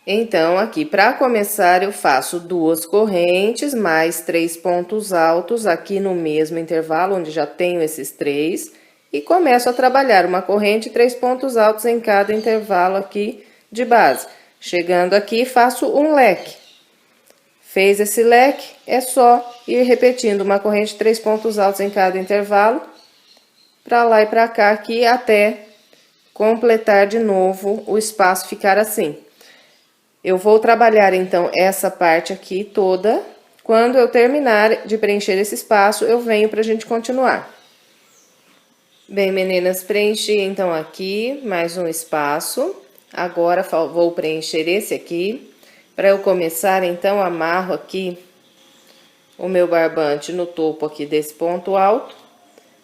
Então, aqui, para começar, eu faço 2 correntes, mais 3 pontos altos aqui no mesmo intervalo, onde já tenho esses 3, e começo a trabalhar uma corrente e 3 pontos altos em cada intervalo aqui de base. Chegando aqui, faço um leque. Fez esse leque, é só ir repetindo uma corrente de 3 pontos altos em cada intervalo, para lá e para cá aqui, até completar de novo o espaço ficar assim. Eu vou trabalhar, então, essa parte aqui toda Quando eu terminar de preencher esse espaço, eu venho pra gente continuar. Bem, meninas, preenchi então aqui mais um espaço. Agora vou preencher esse aqui. Para eu começar, então, amarro aqui o meu barbante no topo aqui desse ponto alto.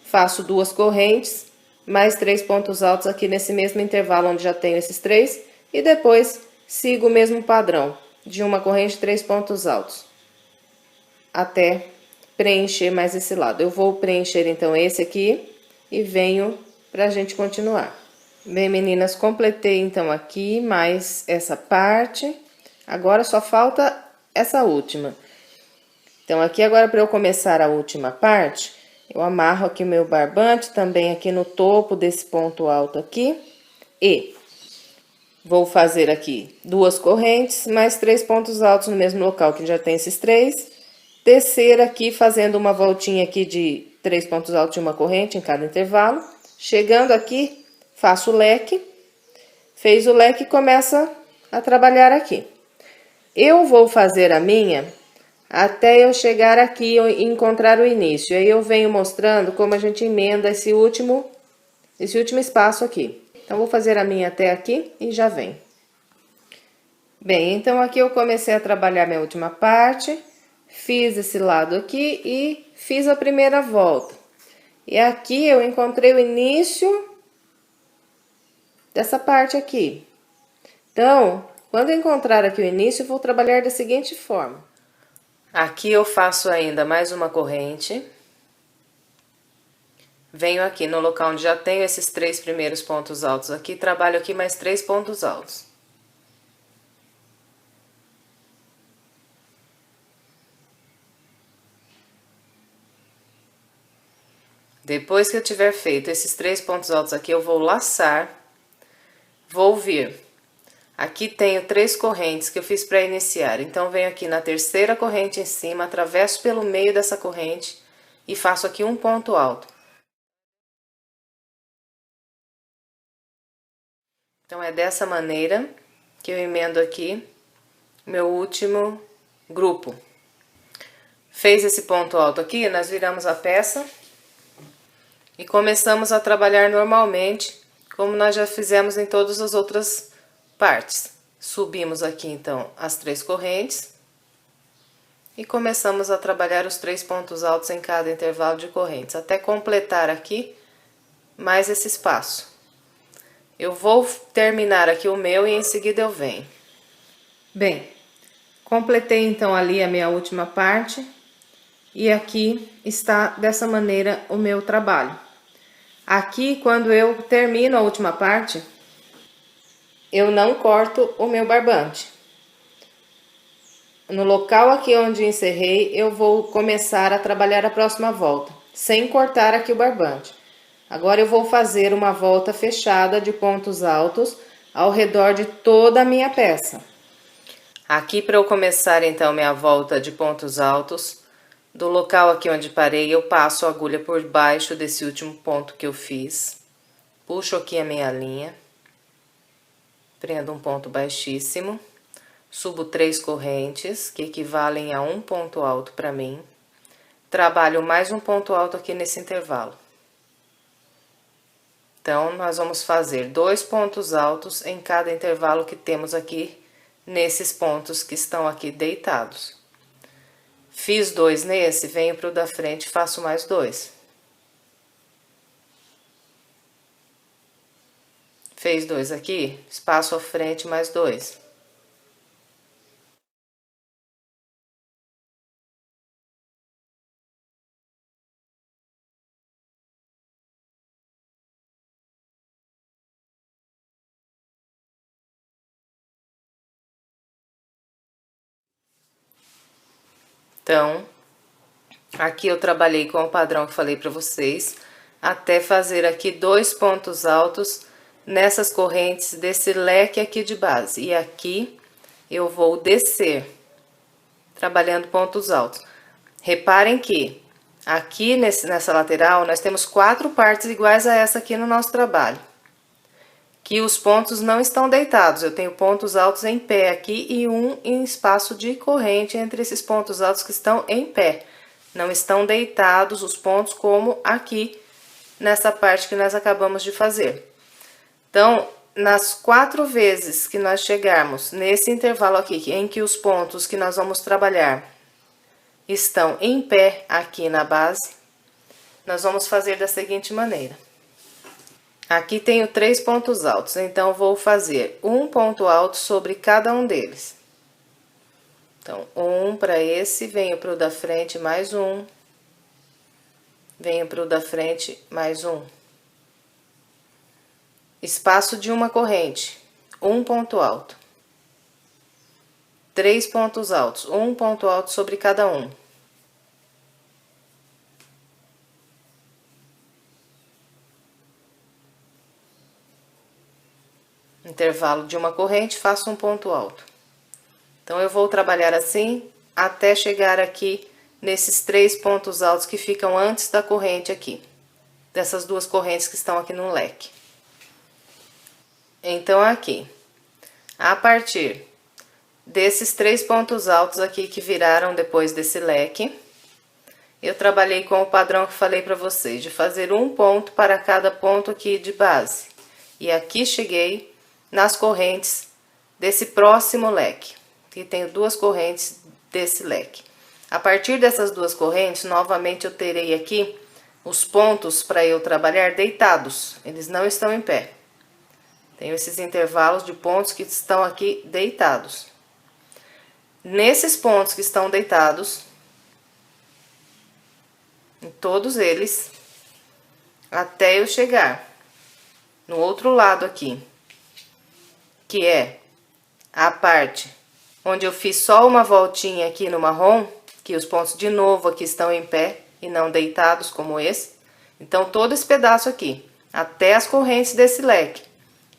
Faço 2 correntes, mais 3 pontos altos aqui nesse mesmo intervalo onde já tenho esses 3. E depois, sigo o mesmo padrão, de uma corrente, 3 pontos altos. Até preencher mais esse lado. Eu vou preencher, então, esse aqui. E venho pra gente continuar. Bem, meninas, completei então aqui mais essa parte. Agora só falta essa última. Então, aqui agora para eu começar a última parte, eu amarro aqui o meu barbante também aqui no topo desse ponto alto aqui. E vou fazer aqui 2 correntes, mais 3 pontos altos no mesmo local que já tem esses 3. Descer aqui fazendo uma voltinha aqui de 3 pontos altos e uma corrente em cada intervalo. Chegando aqui, faço o leque. Fez o leque e começa a trabalhar aqui. Eu vou fazer a minha até eu chegar aqui e encontrar o início. Aí eu venho mostrando como a gente emenda esse último espaço aqui. Então, vou fazer a minha até aqui e já venho. Bem, então aqui eu comecei a trabalhar minha última parte. Fiz esse lado aqui e fiz a primeira volta. E aqui eu encontrei o início dessa parte aqui. Então, quando eu encontrar aqui o início, eu vou trabalhar da seguinte forma. Aqui eu faço ainda mais uma corrente. Venho aqui no local onde já tenho esses 3 primeiros pontos altos aqui, trabalho aqui mais 3 pontos altos. Depois que eu tiver feito esses 3 pontos altos aqui, eu vou laçar, vou vir. Aqui tenho 3 correntes que eu fiz para iniciar, então venho aqui na terceira corrente em cima, atravesso pelo meio dessa corrente e faço aqui um ponto alto. Então, é dessa maneira que eu emendo aqui meu último grupo. Fez esse ponto alto aqui, nós viramos a peça e começamos a trabalhar normalmente, como nós já fizemos em todas as outras partes. Subimos aqui, então, as 3 correntes e começamos a trabalhar os 3 pontos altos em cada intervalo de correntes, até completar aqui mais esse espaço. Eu vou terminar aqui o meu e em seguida eu venho. Bem, completei então ali a minha última parte e aqui está dessa maneira o meu trabalho. Aqui, quando eu termino a última parte, eu não corto o meu barbante. No local aqui onde encerrei, eu vou começar a trabalhar a próxima volta, sem cortar aqui o barbante. Agora eu vou fazer uma volta fechada de pontos altos ao redor de toda a minha peça. Aqui, para eu começar então minha volta de pontos altos, do local aqui onde parei, eu passo a agulha por baixo desse último ponto que eu fiz. Puxo aqui a minha linha. Prendo um ponto baixíssimo. Subo 3 correntes, que equivalem a um ponto alto para mim. Trabalho mais um ponto alto aqui nesse intervalo. Então, nós vamos fazer 2 pontos altos em cada intervalo que temos aqui, nesses pontos que estão aqui deitados. Fiz 2 nesse, venho para o da frente e faço mais 2. Fez 2 aqui, espaço à frente, mais 2. Então, aqui eu trabalhei com o padrão que falei para vocês, até fazer aqui 2 pontos altos nessas correntes desse leque aqui de base. E aqui eu vou descer, trabalhando pontos altos. Reparem que aqui nessa lateral nós temos 4 partes iguais a essa aqui no nosso trabalho. que os pontos não estão deitados. Eu tenho pontos altos em pé aqui e um em espaço de corrente entre esses pontos altos que estão em pé. Não estão deitados os pontos como aqui nessa parte que nós acabamos de fazer. Então, nas 4 vezes que nós chegarmos nesse intervalo aqui, em que os pontos que nós vamos trabalhar estão em pé aqui na base, nós vamos fazer da seguinte maneira. Aqui tenho 3 pontos altos, então vou fazer um ponto alto sobre cada um deles. Então, um para esse, venho para o da frente, mais um. Venho para o da frente, mais um. Espaço de uma corrente, um ponto alto. 3 pontos altos, um ponto alto sobre cada um. Intervalo de uma corrente, faço um ponto alto. Então, eu vou trabalhar assim até chegar aqui nesses 3 pontos altos que ficam antes da corrente aqui. Dessas 2 correntes que estão aqui no leque. Então, aqui, a partir desses 3 pontos altos aqui que viraram depois desse leque, eu trabalhei com o padrão que falei para vocês, de fazer um ponto para cada ponto aqui de base. E aqui cheguei nas correntes desse próximo leque, que tenho 2 correntes desse leque. A partir dessas 2 correntes, novamente eu terei aqui os pontos para eu trabalhar deitados, eles não estão em pé. Tenho esses intervalos de pontos que estão aqui deitados. Nesses pontos que estão deitados, em todos eles, até eu chegar no outro lado aqui, que é a parte onde eu fiz só uma voltinha aqui no marrom, que os pontos de novo aqui estão em pé e não deitados como esse. Então, todo esse pedaço aqui, até as correntes desse leque,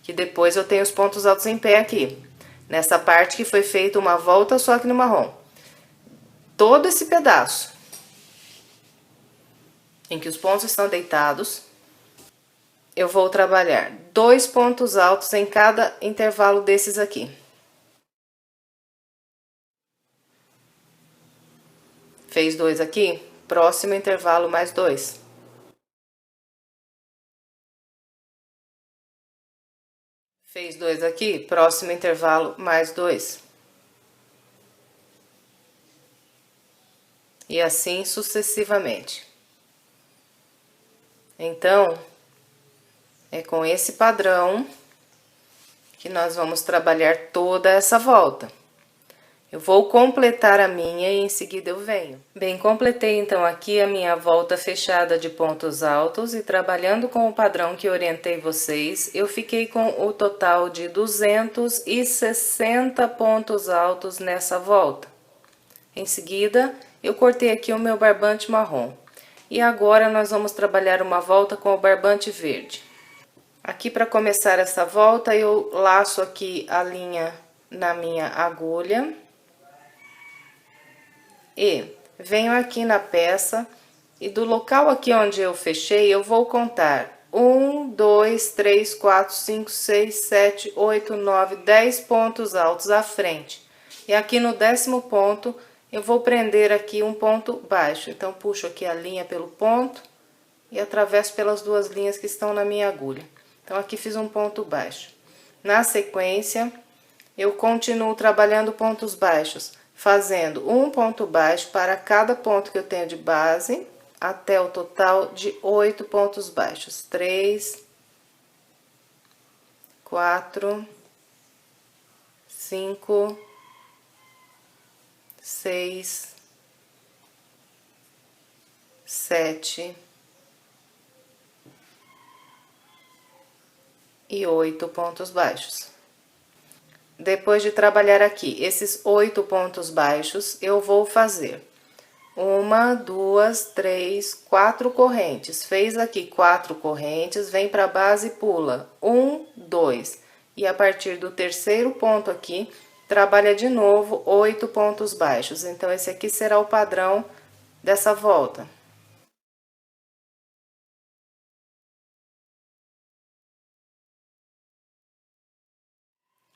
que depois eu tenho os pontos altos em pé aqui. Nessa parte que foi feita uma volta só aqui no marrom. Todo esse pedaço, em que os pontos estão deitados, eu vou trabalhar 2 pontos altos em cada intervalo desses aqui. Fez 2 aqui, próximo intervalo mais 2. Fez 2 aqui, próximo intervalo mais 2. E assim sucessivamente. Então, é com esse padrão que nós vamos trabalhar toda essa volta. Eu vou completar a minha e em seguida eu venho. Bem, completei então aqui a minha volta fechada de pontos altos e trabalhando com o padrão que orientei vocês, eu fiquei com o total de 260 pontos altos nessa volta. Em seguida, eu cortei aqui o meu barbante marrom. E agora nós vamos trabalhar uma volta com o barbante verde. Aqui para começar essa volta, eu laço aqui a linha na minha agulha. E venho aqui na peça e do local aqui onde eu fechei, eu vou contar 1, 2, 3, 4, 5, 6, 7, 8, 9, 10 pontos altos à frente. E aqui no 10º ponto, eu vou prender aqui um ponto baixo. Então, puxo aqui a linha pelo ponto e atravesso pelas 2 linhas que estão na minha agulha. Então, aqui fiz um ponto baixo. Na sequência, eu continuo trabalhando pontos baixos, fazendo um ponto baixo para cada ponto que eu tenho de base, até o total de 8 pontos baixos. 3, 4, 5, 6, 7 e 8 pontos baixos. Depois de trabalhar aqui esses 8 pontos baixos, eu vou fazer 1, 2, 3, 4 correntes. Fez aqui 4 correntes, vem para a base e pula 1, 2. E a partir do 3º ponto aqui, trabalha de novo 8 pontos baixos. Então, esse aqui será o padrão dessa volta.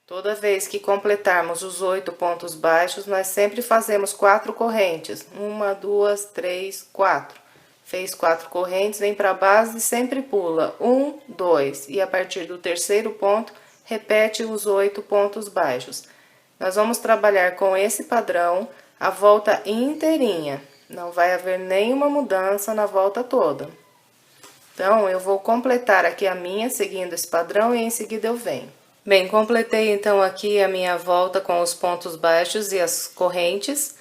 Toda vez que completarmos os 8 pontos baixos, nós sempre fazemos 4 correntes. 1, 2, 3, 4. Fez 4 correntes, vem para a base e sempre pula 1, 2. E a partir do terceiro ponto, repete os 8 pontos baixos. Nós vamos trabalhar com esse padrão a volta inteirinha. Não vai haver nenhuma mudança na volta toda. Então, eu vou completar aqui a minha, seguindo esse padrão, e em seguida eu venho. Bem, completei então aqui a minha volta com os pontos baixos e as correntes.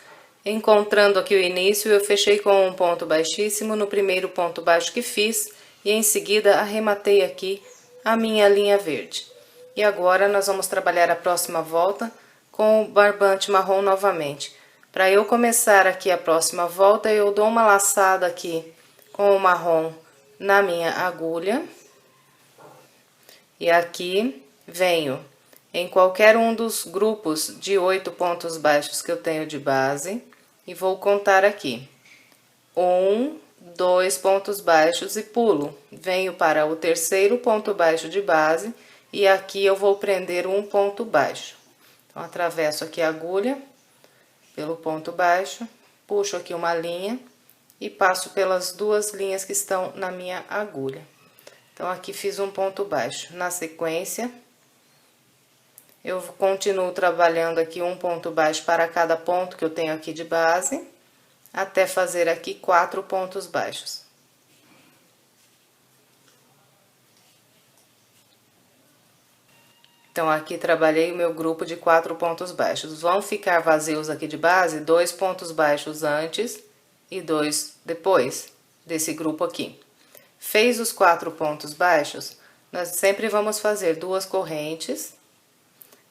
Encontrando aqui o início, eu fechei com um ponto baixíssimo no primeiro ponto baixo que fiz, e em seguida arrematei aqui a minha linha verde. E agora nós vamos trabalhar a próxima volta com o barbante marrom novamente. Para eu começar aqui a próxima volta, eu dou uma laçada aqui com o marrom na minha agulha. E aqui venho em qualquer um dos grupos de 8 pontos baixos que eu tenho de base e vou contar aqui. 1, 2 pontos baixos e pulo. Venho para o terceiro ponto baixo de base e aqui eu vou prender um ponto baixo. Então, atravesso aqui a agulha pelo ponto baixo, puxo aqui uma linha e passo pelas duas linhas que estão na minha agulha. Então, aqui fiz um ponto baixo. Na sequência, eu continuo trabalhando aqui um ponto baixo para cada ponto que eu tenho aqui de base, até fazer aqui 4 pontos baixos. Então, aqui trabalhei o meu grupo de 4 pontos baixos. Vão ficar vazios aqui de base 2 pontos baixos antes e 2 depois desse grupo aqui. Fez os 4 pontos baixos, nós sempre vamos fazer 2 correntes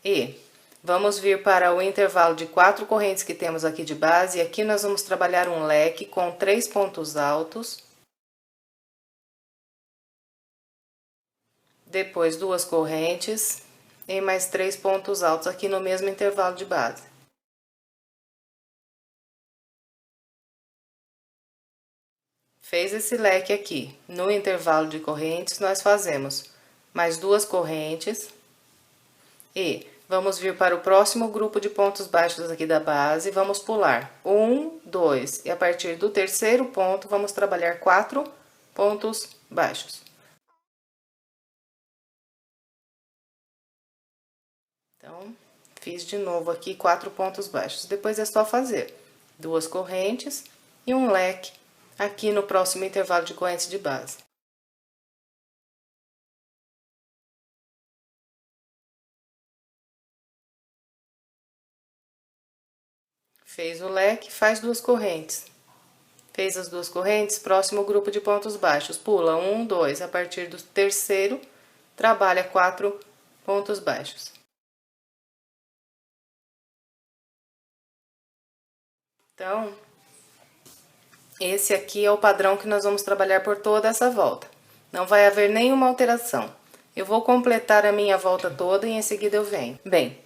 e vamos vir para o intervalo de 4 correntes que temos aqui de base, e aqui nós vamos trabalhar um leque com 3 pontos altos. Depois 2 correntes e mais 3 pontos altos aqui no mesmo intervalo de base. Fez esse leque aqui, no intervalo de correntes, nós fazemos mais 2 correntes e vamos vir para o próximo grupo de pontos baixos aqui da base, vamos pular 1, 2, e a partir do terceiro ponto, vamos trabalhar 4 pontos baixos. Então, fiz de novo aqui 4 pontos baixos. Depois é só fazer 2 correntes e um leque aqui no próximo intervalo de correntes de base. Fez o leque, faz 2 correntes. Fez as 2 correntes, próximo grupo de pontos baixos, pula 1, 2, a partir do terceiro, trabalha 4 pontos baixos. Então, esse aqui é o padrão que nós vamos trabalhar por toda essa volta. Não vai haver nenhuma alteração. Eu vou completar a minha volta toda e em seguida eu venho. Bem,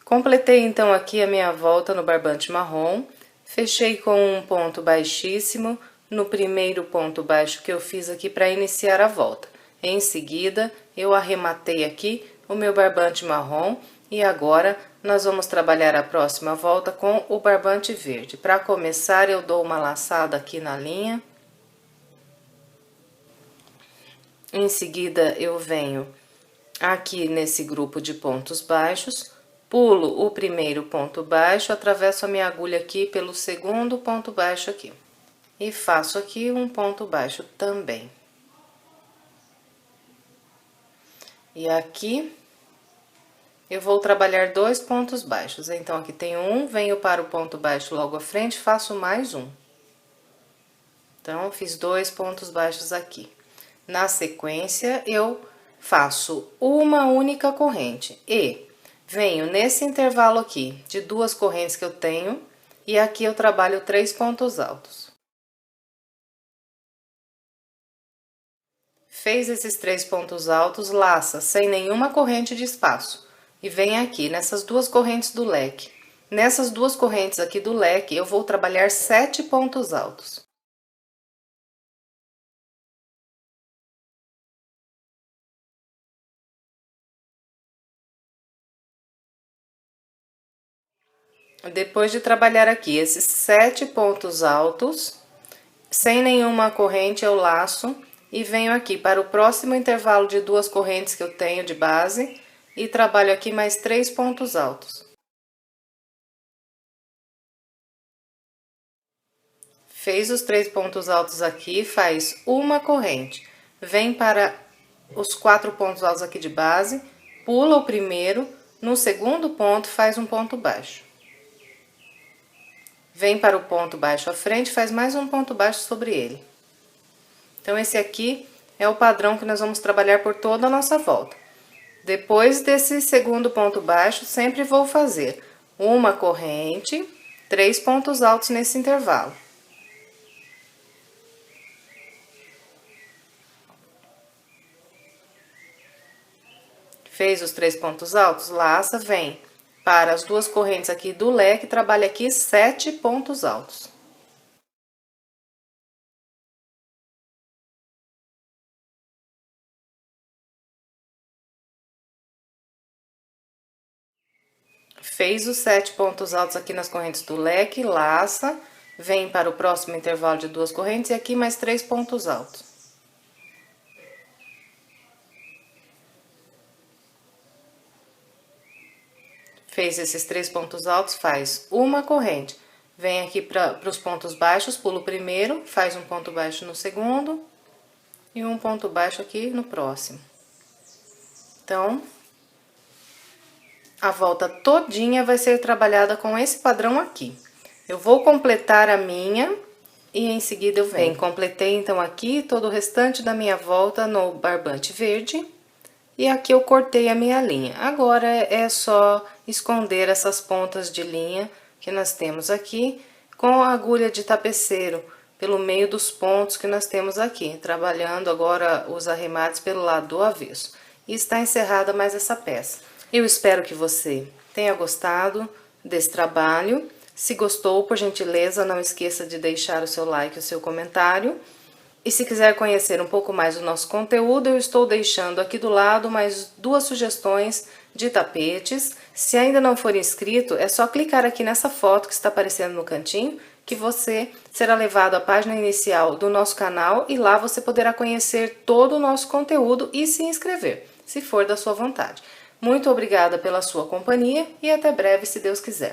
completei então aqui a minha volta no barbante marrom. Fechei com um ponto baixíssimo no primeiro ponto baixo que eu fiz aqui para iniciar a volta. Em seguida, eu arrematei aqui o meu barbante marrom e agora nós vamos trabalhar a próxima volta com o barbante verde. Para começar, eu dou uma laçada aqui na linha. Em seguida, eu venho aqui nesse grupo de pontos baixos, pulo o primeiro ponto baixo, atravesso a minha agulha aqui pelo segundo ponto baixo aqui. E faço aqui um ponto baixo também. E aqui eu vou trabalhar 2 pontos baixos. Então, aqui tem um, venho para o ponto baixo logo à frente, faço mais um. Então, fiz 2 pontos baixos aqui. Na sequência, eu faço uma única corrente e venho nesse intervalo aqui de 2 correntes que eu tenho e aqui eu trabalho 3 pontos altos. Fez esses 3 pontos altos, laça sem nenhuma corrente de espaço. E vem aqui, nessas 2 correntes do leque. Nessas 2 correntes aqui do leque, eu vou trabalhar 7 pontos altos. Depois de trabalhar aqui esses 7 pontos altos, sem nenhuma corrente eu laço e venho aqui para o próximo intervalo de 2 correntes que eu tenho de base e trabalho aqui mais 3 pontos altos. Fez os 3 pontos altos aqui, faz uma corrente, vem para os 4 pontos altos aqui de base, pula o primeiro, no segundo ponto faz um ponto baixo. Vem para o ponto baixo à frente, faz mais um ponto baixo sobre ele. Então, esse aqui é o padrão que nós vamos trabalhar por toda a nossa volta. Depois desse segundo ponto baixo, sempre vou fazer uma corrente, 3 pontos altos nesse intervalo. Fez os 3 pontos altos? Laça, vem para as 2 correntes aqui do leque, trabalha aqui 7 pontos altos. Fez os 7 pontos altos aqui nas correntes do leque, laça, vem para o próximo intervalo de 2 correntes e aqui mais 3 pontos altos. Fez esses 3 pontos altos, faz uma corrente. Vem aqui para os pontos baixos, pula o primeiro, faz um ponto baixo no segundo e um ponto baixo aqui no próximo. Então, a volta todinha vai ser trabalhada com esse padrão aqui. Eu vou completar a minha e em seguida eu venho. Completei então aqui todo o restante da minha volta no barbante verde. E aqui eu cortei a minha linha. Agora é só esconder essas pontas de linha que nós temos aqui com a agulha de tapeceiro pelo meio dos pontos que nós temos aqui, trabalhando agora os arremates pelo lado do avesso. E está encerrada mais essa peça. Eu espero que você tenha gostado desse trabalho. Se gostou, por gentileza, não esqueça de deixar o seu like e o seu comentário. E se quiser conhecer um pouco mais do nosso conteúdo, eu estou deixando aqui do lado mais 2 sugestões de tapetes. Se ainda não for inscrito, é só clicar aqui nessa foto que está aparecendo no cantinho, que você será levado à página inicial do nosso canal e lá você poderá conhecer todo o nosso conteúdo e se inscrever, se for da sua vontade. Muito obrigada pela sua companhia e até breve, se Deus quiser.